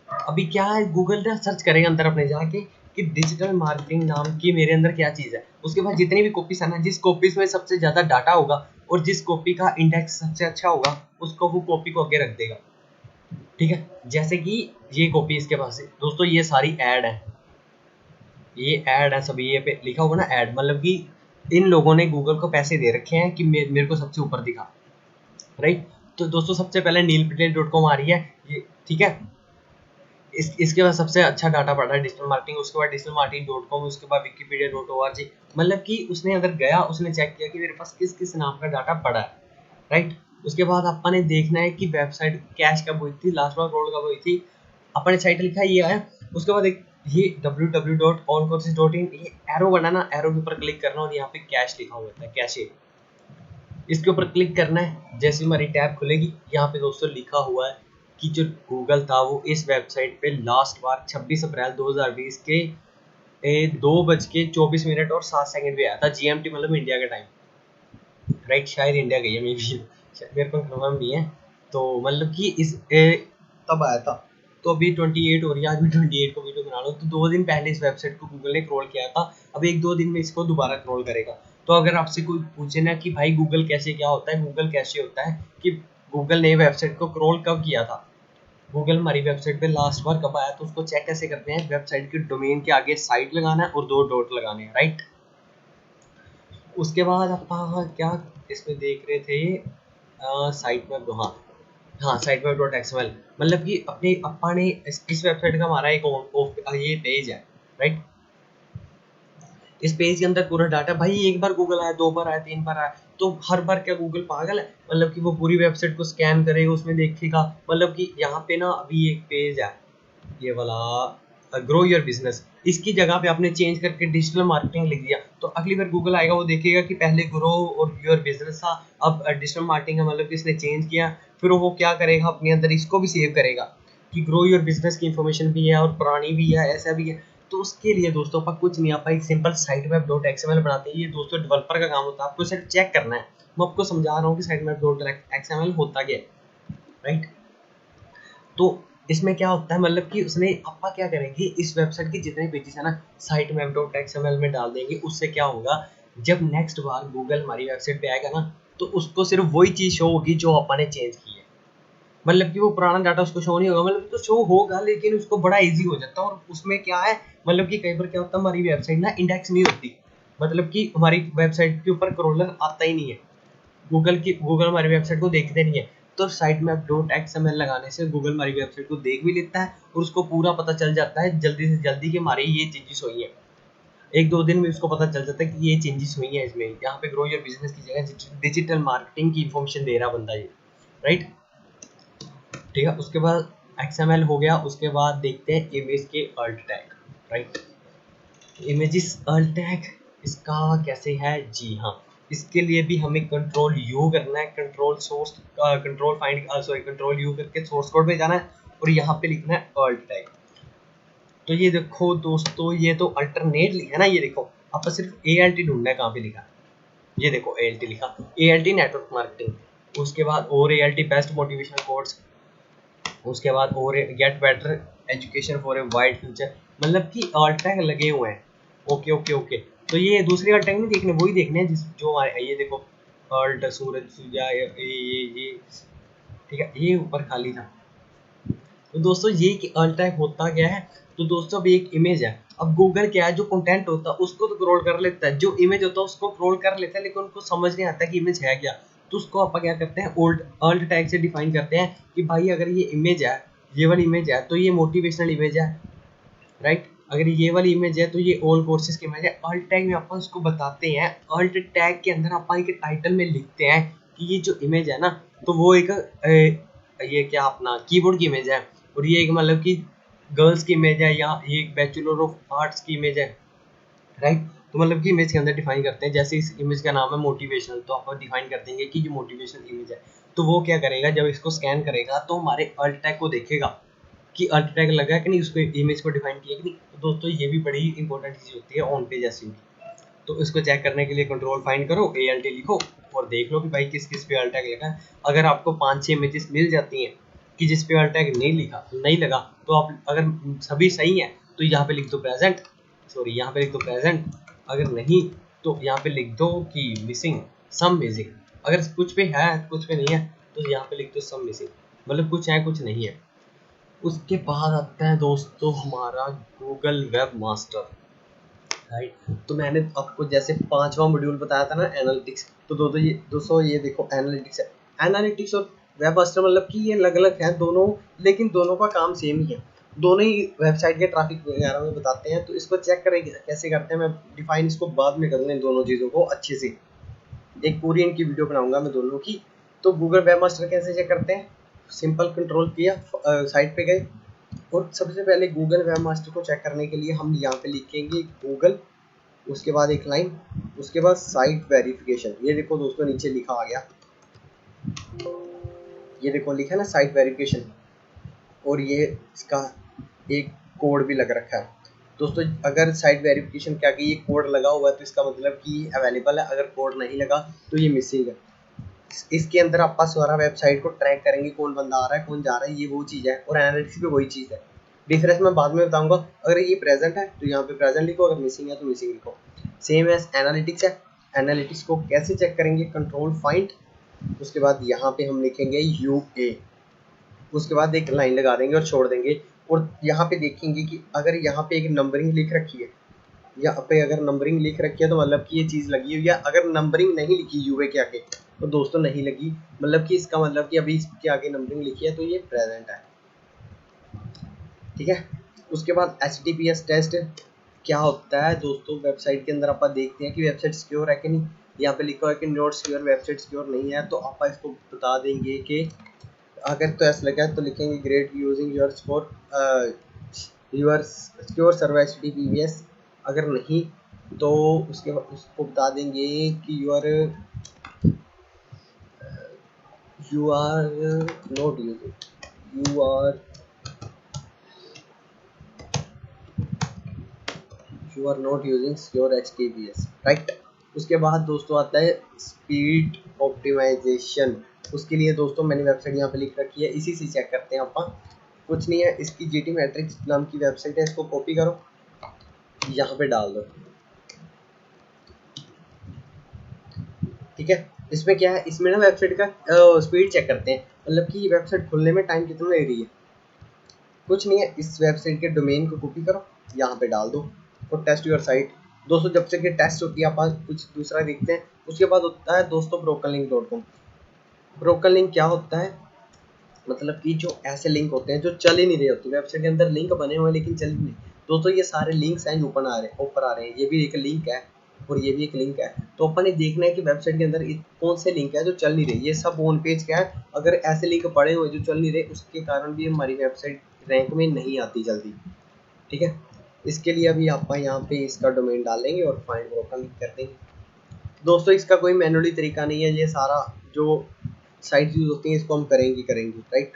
अभी क्या है गूगल ना सर्च करेगा अंदर अपने जाके कि डिजिटल मार्केटिंग नाम की मेरे अंदर क्या चीज़ है। उसके बाद जितनी भी कॉपीज है ना, जिस कॉपीज में सबसे ज़्यादा डाटा होगा और जिस कॉपी का इंडेक्स सबसे अच्छा होगा, उसको वो कॉपी को आगे रख देगा, ठीक है। जैसे कि ये कॉपी इसके पास है दोस्तों, ये सारी ऐड है, ये ऐड है सभी, ये पे लिखा होगा ना ऐड, मतलब कि इन लोगों ने गूगल को पैसे दे रखे हैं कि मेरे को सबसे ऊपर दिखा, राइट। तो दोस्तों सबसे पहले neilpatel.com आ रही है ये, ठीक है। इसके बाद सबसे अच्छा डाटा पड़ा है डिजिटल मार्केटिंग, उसके बाद डिजिटल मार्केटिंग .com, उसके बाद wikipedia.org। मतलब कि उसने अगर गया, उसने चेक किया कि मेरे पास किस किस नाम का डाटा पड़ा है, राइट। उसके बाद अपन ने देखना है कि वेबसाइट कैश कब हुई थी, लास्ट बार क्रोल कब हुई थी, अपन ने साइट लिखा ये आया। उसके बाद एक ये www.allcourses.in, ये एरो बना ना, एरो के ऊपर क्लिक करना और यहाँ पे कैश लिखा हुआ है, कैशे, इसके ऊपर क्लिक करना है। जैसे हमारी टैब खुलेगी, यहाँ पे दोस्तों लिखा हुआ है कि जो गूगल था वो इस वेबसाइट पे लास्ट बार 26 अप्रैल 2020 के 2:24 और 7 सेकंड पे आया था, जीएमटी मतलब इंडिया का टाइम, राइट। शायद इंडिया गई है मे बी, मेरे को कंफर्म नहीं है। तो मतलब कि तब आया था। तो अभी 28 हो रही है, आज भी 28 को वीडियो बना लो, तो 2 दिन पहले इस वेबसाइट को गूगल ने क्रॉल किया था। अब 1-2 दिन में इसको दोबारा क्रॉल करेगा। तो अगर आपसे कोई पूछे ना कि भाई गूगल कैसे क्या होता है, गूगल कैसे होता है कि गूगल ने वेबसाइट को क्रॉल कब किया था, गूगल हमारी वेबसाइट पे लास्ट बार कब आया, तो उसको चेक कैसे करते हैं, वेबसाइट के डोमेन के आगे साइट लगाना है और 2 डॉट लगाने हैं, राइट। उसके बाद आप क्या इसमें देख रहे थे, साइट मैप, हाँ। हाँ साइटमैप डॉट एक्सएमएल, मतलब कि अपने अपा ने इस वेबसाइट का हमारा एक ये पेज है, राइट। इस पेज के अंदर पूरा डाटा, भाई एक बार गूगल आया, 2 बार आया, 3 बार आया, तो हर बार क्या गूगल पागल है, मतलब कि वो पूरी वेबसाइट को स्कैन करेगा, उसमें देखेगा। मतलब कि यहाँ पे ना अभी एक पेज है ये वाला, ग्रो योर बिजनेस, इसकी जगह पे आपने चेंज करके डिजिटल मार्केटिंग लिख दिया, तो अगली बार गूगल आएगा, वो देखेगा कि पहले ग्रो और योर बिजनेस था, अब डिजिटल मार्केटिंग है, मतलब कि इसने चेंज किया। फिर वो क्या करेगा, अपने अंदर इसको भी सेव करेगा कि ग्रो योर बिजनेस की इंफॉर्मेशन भी है और पुरानी भी है, ऐसा भी है। तो उसके लिए दोस्तों अपन कुछ नहीं, आप एक simple site map dot XML बनाते हैं। ये दोस्तों डेवलपर का काम होता है, आपको सिर्फ चेक करना है। मैं आपको समझा रहा हूँ कि साइट मैप डॉट एक्सएमएल होता क्या है, राइट। तो इसमें क्या होता है, मतलब कि उसने अपा क्या करेंगे, इस वेबसाइट के जितने पेजेस है ना साइट मैप डॉट एक्सएमएल में डाल देंगे। उससे क्या होगा, जब नेक्स्ट बार गूगल हमारी वेबसाइट पे आएगा ना, तो उसको सिर्फ वही चीज शो होगी जो अपन ने चेंज की है। मतलब कि वो पुराना डाटा उसको शो नहीं होगा, मतलब तो शो होगा लेकिन उसको बड़ा इजी हो जाता है। और उसमें क्या है, मतलब कि कई बार क्या होता है, हमारी वेबसाइट ना इंडेक्स नहीं होती, मतलब कि हमारी वेबसाइट के ऊपर क्रॉलर आता ही नहीं है, गूगल हमारी वेबसाइट को देखते नहीं है। तो साइट मैप डॉट एक्सएमएल लगाने से गूगल हमारी वेबसाइट को देख भी लेता है और उसको पूरा पता चल जाता है जल्दी से जल्दी कि हमारी ये चेंजेस हुई है। 1-2 दिन में उसको पता चल जाता है कि ये चेंजेस हुई है इसमें, यहाँ पे ग्रो योर बिजनेस की जगह डिजिटल मार्केटिंग की इन्फॉर्मेशन दे रहा बंदा ये, राइट। ठीक है, उसके बाद एक्सएमएल हो गया। उसके बाद देखते हैं इमेज के alt tag, right. Images alt tag इसका कैसे है, जी हाँ, इसके लिए भी हमें कंट्रोल यू करना है, कंट्रोल यू करके सोर्स कोड में जाना है और यहाँ पे लिखना है अल्ट टैग। तो ये देखो दोस्तों, ये तो अल्टरनेट लिखा है ना, ये देखो आपको सिर्फ ए एल टी ढूंढना है, कहाँ पे लिखा, ये देखो ए एल टी लिखा, A L T network marketing. उसके बाद और A L T best motivational course. उसके बाद और get better education for a wide future, मतलब कि ऑल टैग लगे हुए हैं। ओके ओके ओके, तो ये दूसरे ऑल टैग नहीं देखने, वही देखने हैं जिस जो ये देखो ऑल्ट सूरज सूर्या ये ठीक है, ये ऊपर खाली था। तो दोस्तों ये कि ऑल टैग होता क्या है, तो दोस्तों अब एक इमेज है, अब गूगल क्या है, जो कंटेंट होता है उसको तो क्रॉल कर लेता है, जो इमेज होता है उसको क्रॉल कर लेता है, लेकिन उनको समझ नहीं आता कि इमेज है क्या। तो उसको अपन क्या करते हैं, ओल्ड ऑल्ट टैग से डिफाइन करते हैं कि भाई अगर ये इमेज है, ये वाली इमेज है, तो ये मोटिवेशनल इमेज है, राइट। अगर ये वाली इमेज है तो ये ऑल कोर्सेज की इमेज है। ऑल्ट टैग में अपन उसको बताते हैं, ऑल्ट टैग के अंदर अपन एक टाइटल में लिखते हैं कि ये जो इमेज है ना, तो वो एक ये क्या अपना कीबोर्ड की इमेज है, और ये एक मतलब कि गर्ल्स की इमेज है, या ये एक बैचलर ऑफ आर्ट्स की इमेज है, राइट। तो मतलब कि इमेज के अंदर डिफाइन करते हैं, जैसे इस इमेज का नाम है मोटिवेशनल, तो आप डिफाइन कर देंगे कि ये मोटिवेशनल इमेज है। तो वो क्या करेगा, जब इसको स्कैन करेगा तो हमारे अल्ट टैग को देखेगा कि अल्ट टैग लगा है कि नहीं, उसको इमेज को डिफाइन किया कि नहीं। तो दोस्तों ये भी बड़ी इंपॉर्टेंट चीज होती है ऑन पेज एसईओ की। तो इसको चेक करने के लिए कंट्रोल फाइंड करो, ए एल टी लिखो और देख लो कि भाई किस किस पे अल्ट टैग लगा है। अगर आपको 5-6 इमेजेस मिल जाती हैं कि जिस पे अल्ट टैग नहीं लगा, तो आप अगर सभी सही है तो यहाँ पे लिख दो प्रेजेंट, सॉरी यहाँ पे लिख दो प्रेजेंट। अगर नहीं तो यहाँ पे लिख दो कि मिसिंग सम मिसिंग। अगर कुछ पे है कुछ पे नहीं है तो यहाँ पे लिख दो सम मिसिंग, मतलब कुछ है कुछ नहीं है। उसके बाद आता है दोस्तों हमारा गूगल वेब मास्टर, राइट। तो मैंने आपको जैसे 5वां मॉड्यूल बताया था ना एनालिटिक्स, तो दोस्तों ये देखो एनालिटिक्स है। एनालिटिक्स और वेब मास्टर मतलब कि ये अलग अलग हैं दोनों, लेकिन दोनों का काम सेम ही है। दोनों ही वेबसाइट के ट्रैफिक वगैरह में बताते हैं। तो इसको चेक करेंगे कैसे करते हैं, मैं डिफाइन इसको बाद में करूँगा इन दोनों चीज़ों को अच्छे से, एक पूरी इनकी वीडियो बनाऊंगा मैं दोनों की। तो गूगल वेब मास्टर कैसे चेक करते हैं, सिंपल कंट्रोल किया, साइट पे गए और सबसे पहले गूगल वेब मास्टर को चेक करने के लिए हम यहाँ पे लिखेंगे गूगल, उसके बाद एक लाइन, उसके बाद साइट वेरिफिकेशन। ये देखो दोस्तों नीचे लिखा आ गया, ये देखो लिखा है ना साइट वेरिफिकेशन, और ये इसका एक कोड भी लग रखा है। दोस्तों अगर साइट वेरिफिकेशन क्या कि ये कोड लगा हुआ है तो इसका मतलब कि अवेलेबल है, अगर कोड नहीं लगा तो ये मिसिंग है। इसके अंदर आप सारा वेबसाइट को ट्रैक करेंगे, कौन बंदा आ रहा है कौन जा रहा है, ये वो चीज़ है। और एनालिटिक्स भी वही चीज़ है, डिफरेंस मैं बाद में बताऊंगा। अगर ये प्रेजेंट है तो यहाँ पे प्रेजेंट लिखो, अगर मिसिंग है तो मिसिंग लिखो। सेम एज एनालिटिक्स है। एनालिटिक्स को कैसे चेक करेंगे, कंट्रोल फाइंड, उसके बाद यहाँ पे हम लिखेंगे UA, उसके बाद एक लाइन लगा देंगे और छोड़ देंगे। और यहाँ पे देखेंगे कि अगर यहाँ पे एक नंबरिंग लिख रखी है, यहाँ पे अगर नंबरिंग लिख रखी है तो मतलब कि ये चीज़ लगी हुई है। अगर नंबरिंग नहीं लिखी UA के आगे तो दोस्तों नहीं लगी, मतलब कि इसका मतलब कि अभी इसके आगे नंबरिंग लिखी है तो ये प्रेजेंट है, ठीक है। उसके बाद HTTPS टेस्ट क्या होता है दोस्तों, वेबसाइट के अंदर आप देखते हैं कि वेबसाइट सिक्योर है कि नहीं। यहाँ पे लिखा है कि नॉट सिक्योर, वेबसाइट सिक्योर नहीं है, तो आप इसको बता देंगे कि अगर तो ऐसा लगा तो लिखेंगे great using your score your secure server HTTPS। अगर नहीं तो उसके बाद उसको बता देंगे कि you are not using you are not using secure HTTPS, right. उसके बाद दोस्तों आता है स्पीड ऑप्टिमाइजेशन। उसके लिए दोस्तों मैंने वेबसाइट यहाँ पे लिख रखी है, इसी से चेक करते हैं अपन। कुछ नहीं है, इसकी GT मैट्रिक्स नाम की वेबसाइट है, इसको कॉपी करो, यहाँ पे डाल दो, ठीक है। इसमें क्या है, इसमें ना वेबसाइट का स्पीड चेक करते हैं, मतलब कि ये वेबसाइट खुलने में टाइम कितना ले रही है। कुछ नहीं है, इस वेबसाइट के डोमेन को कॉपी करो, यहाँ पे डाल दो और टेस्ट योर साइट। दोस्तों जब से कि टेस्ट होती है आप कुछ दूसरा देखते हैं। उसके बाद होता है दोस्तों brokenlink.com। ब्रोकन लिंक क्या होता है, मतलब कि जो ऐसे लिंक होते हैं जो चल ही नहीं रहे होते, वेबसाइट के अंदर लिंक बने हुए लेकिन चल ही नहीं। दोस्तों ये सारे लिंक्स हैं जो ऊपर आ रहे हैं, ये भी एक लिंक है और ये भी एक लिंक है। तो अपन ने देखना है कि वेबसाइट के अंदर कौन से लिंक है जो चल नहीं रहे। ये सब ऑन पेज क्या है, अगर ऐसे लिंक पड़े हुए जो चल नहीं रहे उसके कारण भी हमारी वेबसाइट रैंक में नहीं आती जल्दी, ठीक है। इसके लिए अभी आप यहाँ पे इसका डोमेन डालेंगे और फाइंड ब्रोकन लिंक कर देंगे। दोस्तों इसका कोई मैनुअली तरीका नहीं है, ये सारा जो साइट यूज होती है इसको हम करेंगे, राइट।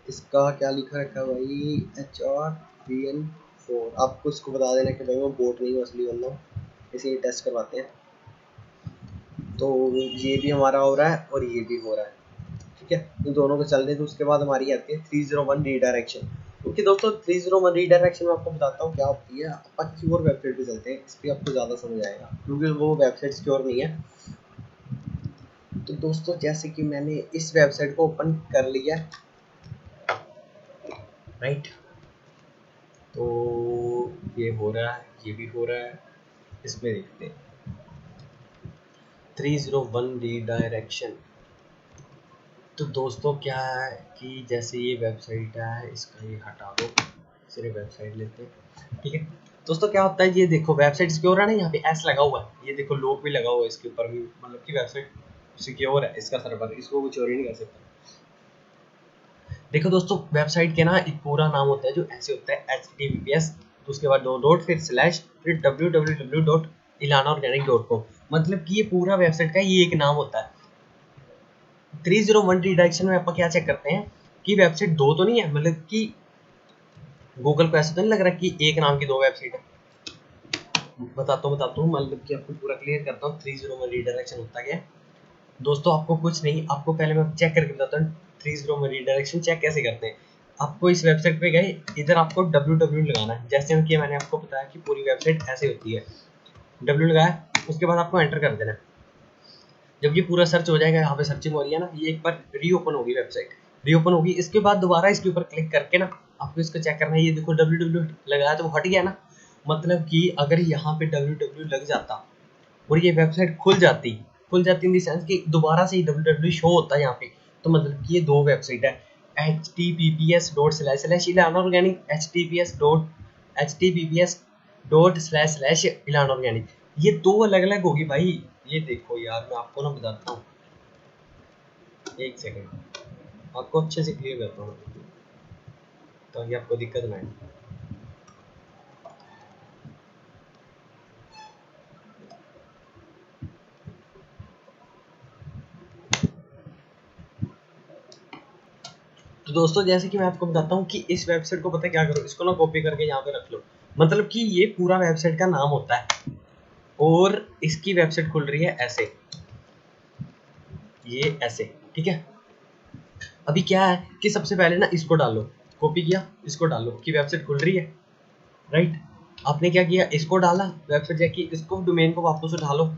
इसका क्या लिखा रखा है भाई, HRVN4। आपको इसको बता देना कि भाई मैं बोट नहीं हूँ, असली बंदा हूँ, इसे टेस्ट करवाते हैं। तो ये भी हमारा हो रहा है और ये भी हो रहा है, ठीक है। इन दोनों को चल रहे तो उसके बाद हमारी आती है 301 रीडायरेक्शन। क्योंकि दोस्तों 301 रीडायरेक्शन में आपको बताता हूँ क्या होती है। आप किसी और वेबसाइट पे चलते हैं, इस पर आपको ज़्यादा समझ आएगा क्योंकि वो वेबसाइट सिक्योर नहीं है। तो दोस्तों जैसे कि मैंने इस वेबसाइट को ओपन कर लिया, राइट। तो ये हो रहा है, ये भी हो रहा है, इसमें देखते हैं 301 रीडायरेक्शन। तो दोस्तों क्या है कि जैसे ये वेबसाइट है, इसका ये हटा दो, सिर्फ वेबसाइट लेते हैं, ठीक है। दोस्तों क्या होता है, ये देखो वेबसाइट सिक्योर है ना, यहाँ पे एस लगा हुआ है, ये देखो लॉक भी लगा हुआ है इसके ऊपर भी, मतलब कि वेबसाइट सिक्योर है, इसका सर्वर, इसको कोई चोरी नहीं कर सकता। देखो दोस्तों वेबसाइट के ना एक पूरा नाम होता है जो ऐसे होता है HTTPS, तो उसके बाद दो डॉट फिर स्लैश फिर www.ilanaorganic.com, मतलब कि ये पूरा वेबसाइट का ये एक नाम होता है। 301 रिडायरेक्शन में आप क्या चेक करते हैं कि वेबसाइट दो तो नहीं है, मतलब कि गूगल को ऐसा तो नहीं लग रहा कि एक नाम की दो वेबसाइट है। बताता हूँ मतलब कि आपको पूरा क्लियर करता हूँ 301 रिडायरेक्शन होता क्या है। दोस्तों आपको कुछ नहीं, आपको पहले मैं चेक करके बताता हूँ 301 रिडायरेक्शन चेक कैसे करते हैं। आपको इस वेबसाइट पे गए, इधर आपको www लगाना है, जैसे कि मैंने आपको बताया कि पूरी वेबसाइट ऐसे होती है। w लगाया, उसके बाद आपको एंटर कर देना है। जब ये पूरा सर्च हो जाएगा, यहाँ पे सर्चिंग हो रही है ना, ये एक बार रीओपन होगी वेबसाइट, रीओपन होगी। इसके बाद दोबारा इसके ऊपर क्लिक करके ना आपको इसको चेक करना है। ये देखो www लगाया तो वो हट गया ना, मतलब कि अगर यहाँ पे www लग जाता और ये वेबसाइट खुल जाती इन द सेंस कि दोबारा से www शो होता है यहाँ पे, तो मतलब कि ये दो वेबसाइट है, https://ilanaorganic, https://ilanaorganic, ये दो अलग अलग होगी भाई। ये देखो यार मैं आपको ना बताता हूँ, एक सेकंड आपको अच्छे से क्लियर करता हूँ ताकि आपको दिक्कत ना आए। तो दोस्तों जैसे कि मैं आपको बताता हूँ कि इस वेबसाइट को पता है क्या करो, इसको ना कॉपी करके यहाँ पे रख लो, मतलब कि ये पूरा वेबसाइट का नाम होता है और इसकी वेबसाइट खुल रही है ऐसे, ये ऐसे, ठीक है। अभी क्या है कि सबसे पहले ना इसको डालो, कॉपी किया, इसको डालो कि वेबसाइट खुल रही है, राइट। आपने क्या किया, इसको डाला वेबसाइट जाके, इसको डोमेन को वापस उठा लो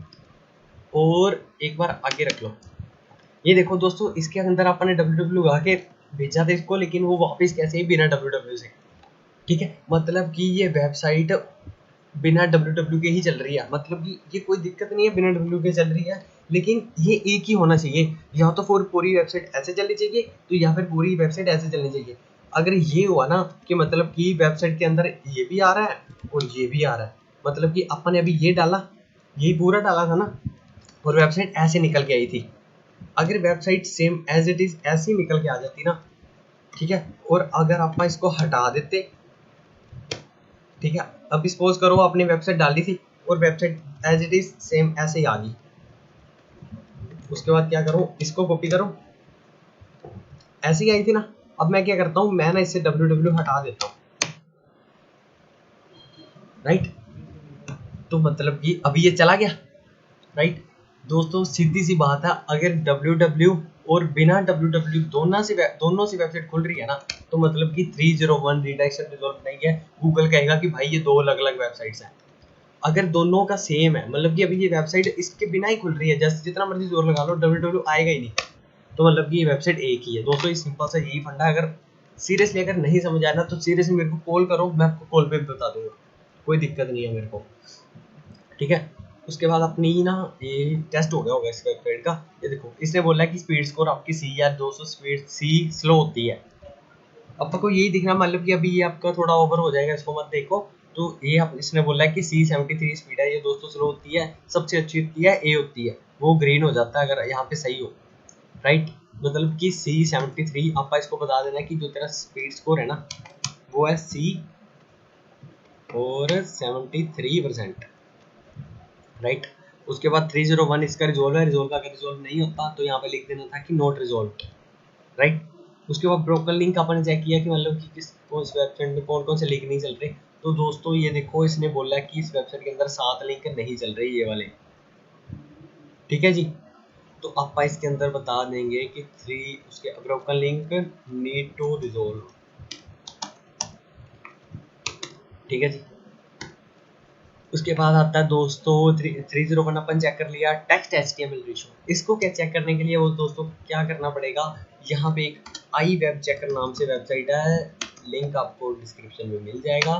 और एक बार आगे रख लो। ये देखो दोस्तों इसके अंदर आपने www लगा के भेजा था इसको, लेकिन वो वापस कैसे ही बिना www से, ठीक है। मतलब कि ये वेबसाइट बिना डब्ल्यू के ही चल रही है, मतलब कि ये कोई दिक्कत नहीं है, बिना डब्ल्यू के चल रही है, लेकिन ये एक ही होना चाहिए, या तो फिर पूरी वेबसाइट ऐसे चलनी चाहिए, तो या फिर पूरी वेबसाइट ऐसे चलनी चाहिए। अगर ये हुआ ना कि मतलब कि वेबसाइट के अंदर ये भी आ रहा है और ये भी आ रहा है, मतलब कि अपन ने अभी ये डाला, ये पूरा डाला था ना, और वेबसाइट ऐसे निकल के आई थी। अगर website same as it is ऐसी निकल के आ जाती ना, ठीक है, और अगर आप इसको हटा देते, ठीक है, अब सपोज करो आपने वेबसाइट डाली थी और website as it is same ऐसे ही आ गई, उसके बाद क्या करो, इसको कॉपी करो, ऐसे ही आई थी ना। अब मैं क्या करता हूँ, मैं ना इससे डब्ल्यू हटा देता हूँ, राइट, तो मतलब कि अभी ये चला गया, राइट। दोस्तों सीधी सी बात है, अगर डब्ल्यू और बिना डब्ल्यू दोनों से वेबसाइट खुल रही है ना, तो मतलब कि 301 रिडायरेक्शन रिजॉल्व नहीं है, गूगल कहेगा कि भाई ये दो अलग अलग वेबसाइट्स हैं। अगर दोनों का सेम है, मतलब कि अभी ये वेबसाइट इसके बिना ही खुल रही है, जैसे जितना मर्जी जोर लगा लो डब्ल्यू आएगा ही नहीं, तो मतलब कि ये वेबसाइट एक ही है। दोस्तों ये सिंपल सा यही फंडा है, अगर सीरियसली अगर नहीं समझ आया ना, तो सीरियसली मेरे को कॉल करो, मैं आपको कॉल पे भी बता दूंगा, कोई दिक्कत नहीं है मेरे को, ठीक है। उसके बाद अपनी ना ये टेस्ट हो गया होगा इस वेबसाइट का। ये देखो इसने बोला है कि स्पीड स्कोर आपकी सी या 200 स्पीड सी स्लो होती है। अब आपको यही दिखना, मतलब कि अभी ये आपका थोड़ा ओवर हो जाएगा, इसको मत देखो। तो ये इसने बोला है कि C73 स्पीड है, ये दोस्तों स्लो होती है, सबसे अच्छी होती है ए होती है, वो ग्रीन हो जाता है अगर यहाँ पे सही हो, राइट। मतलब कि C73 आप इसको बता देना कि जो तेरा स्पीड स्कोर है ना, वो है C और 73%, राइट। उसके बाद 301 इसका रिजोल्व है, रिजोल्व अगर रिजोल्व नहीं होता तो यहाँ पे लिख देना था कि नॉट रिजोल्व, राइट। उसके बाद ब्रोकन लिंक अपन ने चेक किया कि मतलब कि किस कौन सी वेबसाइट में कौन कौन से लिंक नहीं चल रहे। तो दोस्तों ये देखो इसने बोला कि इस वेबसाइट के अंदर 7 लिंक नहीं चल रहे, ये वाले, ठीक है जी। तो आप इसके अंदर बता देंगे कि 3 उसके broken link need to resolve, ठीक है जी। उसके बाद आता है दोस्तों 301 अपन चेक कर लिया, टेक्स्ट एचटीएमएल रेशो। इसको क्या चेक करने के लिए वो दोस्तों क्या करना पड़ेगा, यहाँ पे एक आई वेब चेकर नाम से वेबसाइट है, लिंक आपको डिस्क्रिप्शन में मिल जाएगा।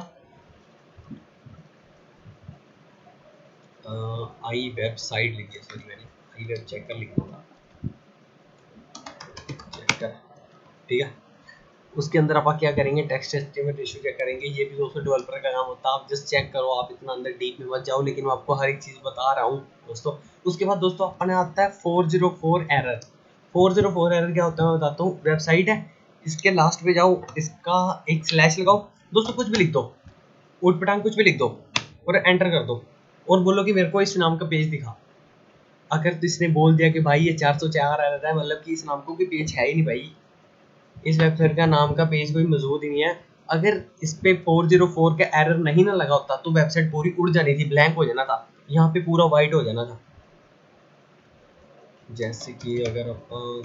आई वेबसाइट लिखिए, सॉरी मैंने आई वेब चेकर लिखा था, चेकर, ठीक है। उसके अंदर आप क्या करेंगे, टेक्स्ट एचटीएमएल रेशियो चेक करेंगे। ये भी दोस्तों डेवलपर का काम होता है, आप जस्ट चेक करो, आप इतना अंदर डीप में मत जाओ, लेकिन मैं आपको हर एक चीज़ बता रहा हूँ दोस्तों। उसके बाद दोस्तों अपने आता है 404 एरर। 404 एरर क्या होता है मैं बताता हूँ। वेबसाइट है, इसके लास्ट पे जाओ, इसका एक स्लैश लगाओ, दोस्तों कुछ भी लिख दो, उठ पटांग कुछ भी लिख दो और एंटर कर दो, और बोलो कि मेरे को इस नाम का पेज दिखा। अगर तो इसने बोल दिया कि भाई ये 404 एरर है, मतलब कि इस नाम को कोई पेज है ही नहीं भाई, इस वेबसाइट का नाम का पेज कोई मौजूद ही नहीं है। अगर इस पे 404 का एरर नहीं ना लगा होता तो वेबसाइट पूरी उड़ जानी थी, ब्लैंक हो जाना था, यहाँ पे पूरा वाइट हो जाना था। जैसे कि अगर अपन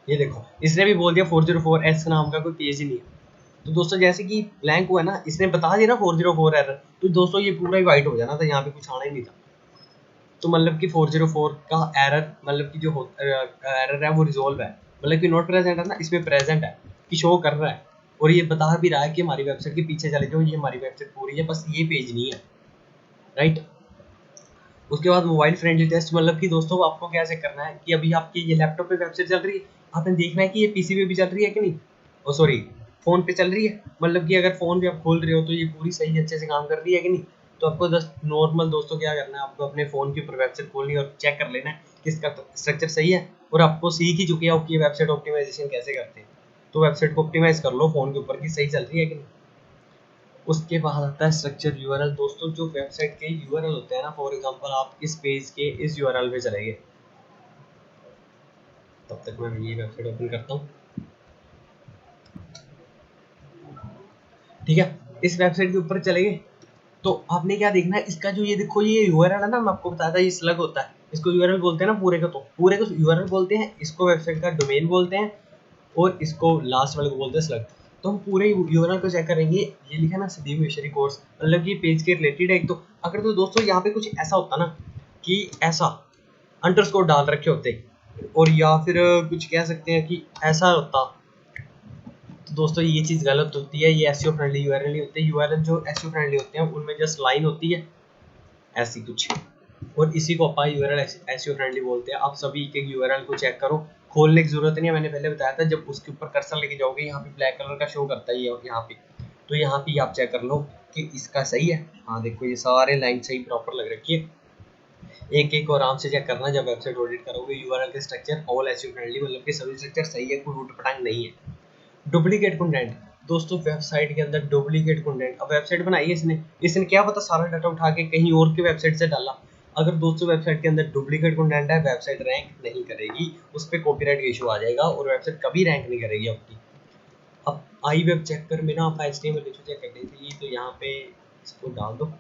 ये देखो, इसने भी बोल दिया 404 एस नाम का कोई पेज ही नहीं है, तो दोस्तों जैसे कि ब्लैंक हुआ ना, इसने बता दिया ना 404 एरर, तो दोस्तों ये पूरा ही वाइट हो जाना था, यहाँ पे कुछ आना ही नहीं था। तो मतलब कि 404 का एरर, मतलब कि जो एरर है वो रिजोल्व है, मतलब कि नॉट प्रेजेंट है ना, इसमें प्रेजेंट है कि शो कर रहा है, और ये बता भी रहा है कि हमारी वेबसाइट के पीछे चले जाओ, ये हमारी वेबसाइट पूरी है, बस ये पेज नहीं है, राइट। उसके बाद मोबाइल फ्रेंडली टेस्ट, मतलब कि दोस्तों आपको क्या चेक करना है कि अभी आपकी ये लैपटॉप पे वेबसाइट चल रही है, आपने देखना है कि ये पीसी पे भी चल रही है कि नहीं, ओ सॉरी फ़ोन पे चल रही है, मतलब कि अगर फ़ोन पे आप खोल रहे हो तो ये पूरी सही अच्छे से काम कर रही है कि नहीं। तो आपको जस्ट नॉर्मल दोस्तों क्या करना है, आपको अपने फ़ोन के ऊपर वेबसाइट खोलनी है और चेक कर लेना है कि इसका स्ट्रक्चर सही है, और आपको सीख ही चुके हो कि वेबसाइट ऑप्टिमाइजेशन कैसे करते हैं, तो वेबसाइट को ऑप्टिमाइज कर लो फ़ोन के ऊपर कि सही चल रही है कि नहीं। उसके बाद आता है स्ट्रक्चर यूआरएल। दोस्तों जो वेबसाइट के यूआरएल होते हैं ना, फॉर एग्जांपल आप इस पेज के इस यूआरएल पे चलेंगे, तब तक मैं ये वेबसाइट ओपन करता हूँ, ठीक है। इस वेबसाइट के ऊपर चले गए तो आपने क्या देखना है, इसका जो ये देखो ये यूआरएल है ना, मैं आपको बताया था ये स्लग होता है, इसको यूआरएल बोलते हैं ना, पूरे का तो पूरे को यूआरएल बोलते हैं, इसको वेबसाइट का डोमेन बोलते हैं, और इसको लास्ट वाले को बोलते हैं स्लग। तो हम पूरे यूआरएल को चेक करेंगे, ये लिखा है ना सदीम मिशरी कोर्स, मतलब कि पेज के रिलेटेड है एक। तो अगर तो दोस्तों यहाँ पे कुछ ऐसा होता ना कि ऐसा अंडरस्कोर डाल रखे होते, और या फिर कुछ कह सकते हैं कि ऐसा होता, दोस्तों ये चीज़ गलत होती है, ये एसईओ फ्रेंडली यूआरएल नहीं होते। यूआरएल जो एसईओ फ्रेंडली होते हैं उनमें जस्ट लाइन होती है ऐसी कुछ, और इसी को अपन यूआरएल एसईओ फ्रेंडली बोलते हैं। आप सभी के यूआरएल को चेक करो, खोलने की जरूरत नहीं है, मैंने पहले बताया था। जब उसके ऊपर कर्सर लेके जाओगे यहाँ पे ब्लैक कलर का शो करता है ये यहाँ पे, तो यहाँ पे आप चेक कर लो कि इसका सही है। हाँ देखो ये सारे लाइन सही प्रॉपर लग रखी है। एक एक को आराम से चेक करना जब वेबसाइट ऑडिट करोगे। यूआरएल के स्ट्रक्चर ऑल एसईओ फ्रेंडली, मतलब कि सभी स्ट्रक्चर सही है, कोई रूट पटांग नहीं है। डुप्लीकेट कंटेंट, दोस्तों वेबसाइट के अंदर डुप्लीकेट कंटेंट, अब वेबसाइट बनाई है इसने क्या पता सारा डाटा उठा के कहीं और के वेबसाइट से डाला। अगर दोस्तों वेबसाइट के अंदर डुप्लीकेट कंटेंट है, वेबसाइट रैंक नहीं करेगी, उस पर कॉपीराइट का इशू आ जाएगा और वेबसाइट कभी रैंक नहीं करेगी आपकी। अब आई वेब चेक कर में ना आप HTML इशू चेक करनी थी, तो यहाँ पे इसको डाल दो,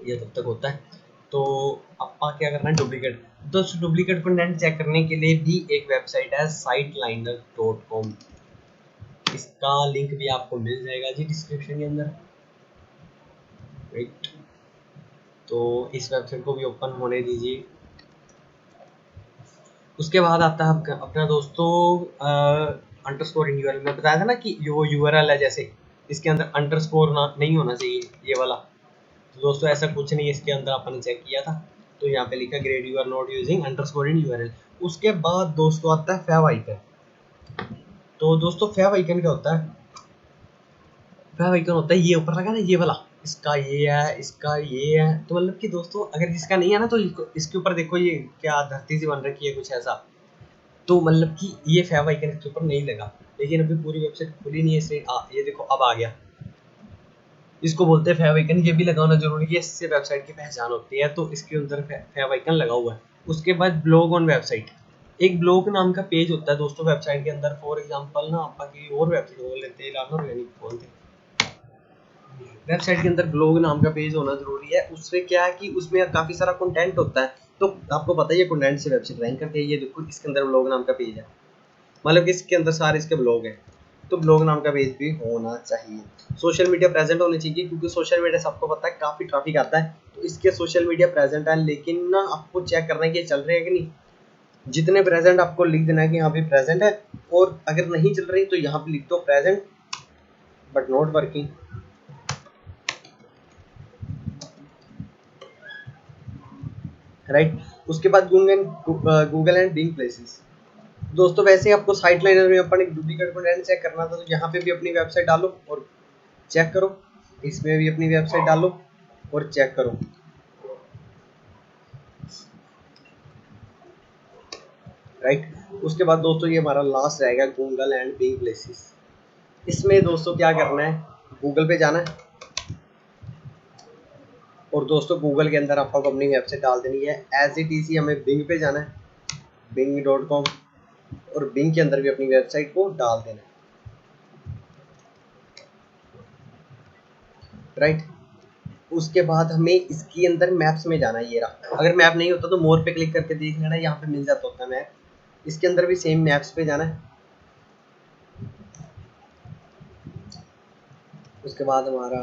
ये तब तक होता है। तो आपका क्या करना है, डुप्लीकेट। दोस्तों डुप्लीकेट कंटेंट चेक करने के लिए भी एक वेबसाइट है siteliner.com, इसका लिंक भी आपको मिल जाएगा जी डिस्क्रिप्शन के अंदर। राइट, तो इस वेबसाइट को भी ओपन होने दीजिए। उसके बाद आता है अपना दोस्तों अंडरस्कोर इन यूआरएल। मैं बताया था ना कि वो यूआरएल है, जैसे इसके अंदर अंडरस्कोर ना नहीं होना चाहिए ये वाला। तो दोस्तों ऐसा कुछ नहीं है इसके अंदर, अपन ने चेक किया था। तो यहाँ पे लिखा grade you are not using underscore in URL. उसके बाद दोस्तों आता है फेव आइकन। तो दोस्तों फेव आइकन क्या होता है, फेव आइकन होता है ये ऊपर लगा ना ये वाला, इसका ये है, इसका ये है। तो मतलब कि दोस्तों अगर इसका नहीं है ना, तो इसके ऊपर देखो ये क्या धरती सी बन रखी है कुछ ऐसा, तो मतलब कि ये फेव आइकन इसके ऊपर नहीं लगा। लेकिन अभी पूरी वेबसाइट खुली नहीं है इसलिए ये देखो अब आ गया। इसको बोलते हैं फेव आइकन, ये भी लगाना जरूरी है, इससे वेबसाइट की पहचान होती है। तो इसके अंदर फेव आइकन लगा हुआ है। उसके बाद ब्लॉग ऑन वेबसाइट, एक ब्लॉग नाम का पेज होता है दोस्तों वेबसाइट के अंदर। फॉर एग्जांपल ना आप की और वेबसाइट खोल लेते हैं, लाना ऑर्गेनिक खोलते हैं। वेबसाइट के अंदर ब्लॉग नाम का पेज होना जरूरी है। उससे क्या है कि उसमें काफी सारा कंटेंट होता है, तो आपको पता ही है कंटेंट से वेबसाइट रैंक करती है। ये देखो इसके अंदर ब्लॉग नाम का पेज है, मतलब कि इसके अंदर सारे इसके ब्लॉग हैं, तो ब्लॉग नाम का पेज भी होना चाहिए। सोशल मीडिया प्रेजेंट होनी चाहिए, क्योंकि सोशल मीडिया सबको पता है काफी ट्रैफिक आता है, तो इसके सोशल मीडिया प्रेजेंट है। लेकिन ना आपको चेक करना है कि चल रहे हैं कि नहीं। जितने प्रेजेंट आपको लिख देना है कि यहाँ पे प्रेजेंट है, और अगर नहीं चल रही तो यहाँ पे लिख दो present but not working. Right, उसके बाद गूगल एंड बिंग प्लेसेस। दोस्तों वैसे आपको साइट लाइनर में अपन एक डुप्लीकेट कंटेंट चेक करना था, तो यहाँ पे भी अपनी वेबसाइट डालो और चेक करो, इसमें भी अपनी वेबसाइट डालो और चेक करो। राइट, उसके बाद दोस्तों ये हमारा लास्ट रहेगा गूगल एंड बिंग प्लेसेस। इसमें दोस्तों क्या करना है, गूगल पे जाना है और दोस्तों गूगल के अंदर आपको अपनी वेबसाइट डाल देनी है। एज इट इज हमें बिंग पे जाना है, bing.com, और बिंग के अंदर भी अपनी वेबसाइट को डाल देना है। राइट, उसके बाद हमें इसके अंदर मैप्स में जाना है। ये रहा, अगर मैप नहीं होता तो मोर पे क्लिक करके देख लेना, यहाँ पे मिल जाता होता है मैप। इसके अंदर भी सेम मैप्स पे जाना है। उसके बाद हमारा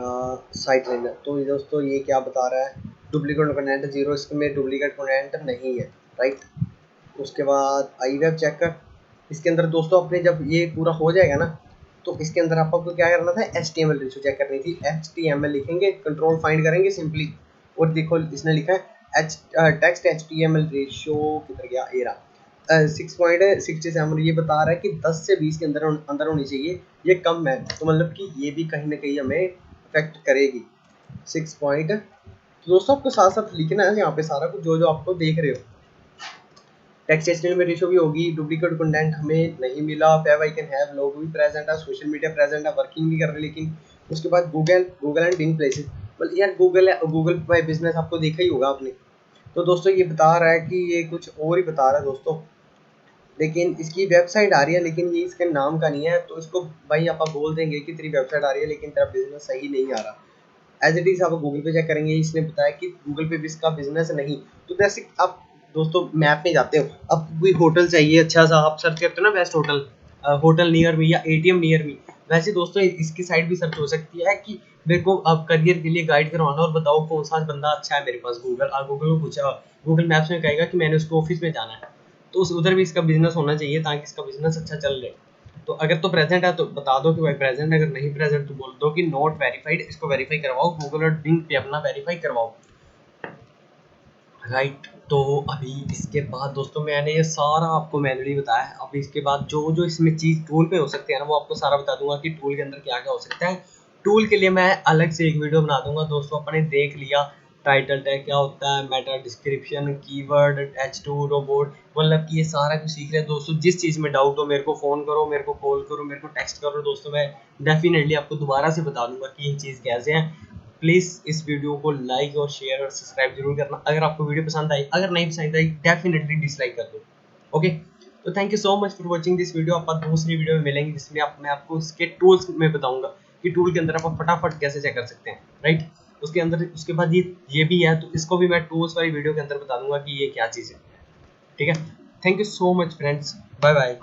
साइट लाइनर, तो दोस्तों ये क्या बता रहा है, डुप्लीकेट कंटेंट 0, इसमें डुप्लीकेट कंटेंट नहीं है। राइट, उसके बाद आई वेब चेक कर। इसके अंदर दोस्तों अपने जब ये पूरा हो जाएगा ना, तो इसके अंदर आपको क्या करना था, HTML रेशो चेक करनी थी। HTML लिखेंगे, कंट्रोल फाइंड करेंगे सिंपली, और देखो इसने लिखा है टेक्स्ट HTML रेशो किधर गया, ये रहा 6.67। ये बता रहा है कि 10 से 20 के अंदर अंदर होनी चाहिए, ये कम है, तो मतलब कि ये भी कहीं ना कहीं हमें अफेक्ट करेगी। 6 पॉइंट, तो दोस्तों आपको साथ साथ लिखना है यहाँ पे सारा कुछ जो जो आपको देख रहे हो। टेक्स्ट HTML में रेशो भी होगी, डुप्लीकेट कंटेंट हमें नहीं मिला, फेव आइकन है, लोगो भी प्रेजेंट है, सोशल मीडिया प्रेजेंट है, वर्किंग भी कर रहे हैं लेकिन। उसके बाद गूगल एंड बिंग प्लेसेस, मतलब यार गूगल बाय बिजनेस आपको देखा ही होगा आपने। तो दोस्तों ये बता रहा है कि ये कुछ और ही बता रहा है दोस्तों, लेकिन इसकी वेबसाइट आ रही है, लेकिन ये इसके नाम का नहीं है। तो इसको भाई आप बोल देंगे कि तेरी वेबसाइट आ रही है लेकिन तेरा बिजनेस सही नहीं आ रहा। एज इट इज आप गूगल पे चेक करेंगे, इसने बताया कि गूगल पे भी इसका बिजनेस नहीं। तो जैसे आप दोस्तों मैप में जाते हो, अब कोई होटल चाहिए अच्छा सा, आप सर्च करते हो ना best hotel, hotel near me या ATM नियर मी, वैसे दोस्तों इसकी साइट भी सर्च हो सकती है कि मेरे को अब करियर के लिए गाइड करवाना और बताओ कौन सा बंदा अच्छा है मेरे पास। गूगल को पूछा, गूगल मैप्स में कहेगा कि मैंने उसको ऑफिस में जाना है, तो उधर भी इसका बिजनेस होना चाहिए ताकि इसका बिजनेस अच्छा चल रहे। तो अगर तो प्रेजेंट है तो बता दो कि भाई प्रेजेंट, अगर नहीं प्रेजेंट तो बोल दो कि नॉट वेरीफाइड, इसको वेरीफाई करवाओ गूगल और बिंग पे अपना वेरीफाई करवाओ। राइट, तो अभी इसके बाद दोस्तों मैंने ये सारा आपको मैनुअली बताया है। अभी इसके बाद जो जो इसमें चीज़ टूल पे हो सकते हैं ना, वो आपको सारा बता दूंगा कि टूल के अंदर क्या क्या हो सकता है। टूल के लिए मैं अलग से एक वीडियो बना दूंगा दोस्तों। अपने देख लिया टाइटल टैग क्या होता है, Meta description, keyword, H2 robot, मतलब कि ये सारा कुछ सीख रहे हैं दोस्तों। जिस चीज़ में डाउट हो मेरे को फ़ोन करो, मेरे को कॉल करो, मेरे को टेक्स्ट करो दोस्तों, मैं डेफिनेटली आपको दोबारा से बता दूंगा कि ये चीज़ कैसे है। प्लीज़ इस वीडियो को लाइक और शेयर और सब्सक्राइब जरूर करना अगर आपको वीडियो पसंद आई। अगर नहीं पसंद आई डेफिनेटली डिसलाइक कर दो। ओके, तो thank you so much for watching this video. आप दूसरी वीडियो में मिलेंगे जिसमें मैं आपको इसके टूल्स में बताऊंगा कि टूल के अंदर आप फटाफट कैसे चेक कर सकते हैं। राइट, उसके अंदर उसके बाद ये भी है, तो इसको भी मैं टूल्स वाली वीडियो के अंदर बता दूंगा कि ये क्या चीज़ है। ठीक है, thank you so much friends, bye bye.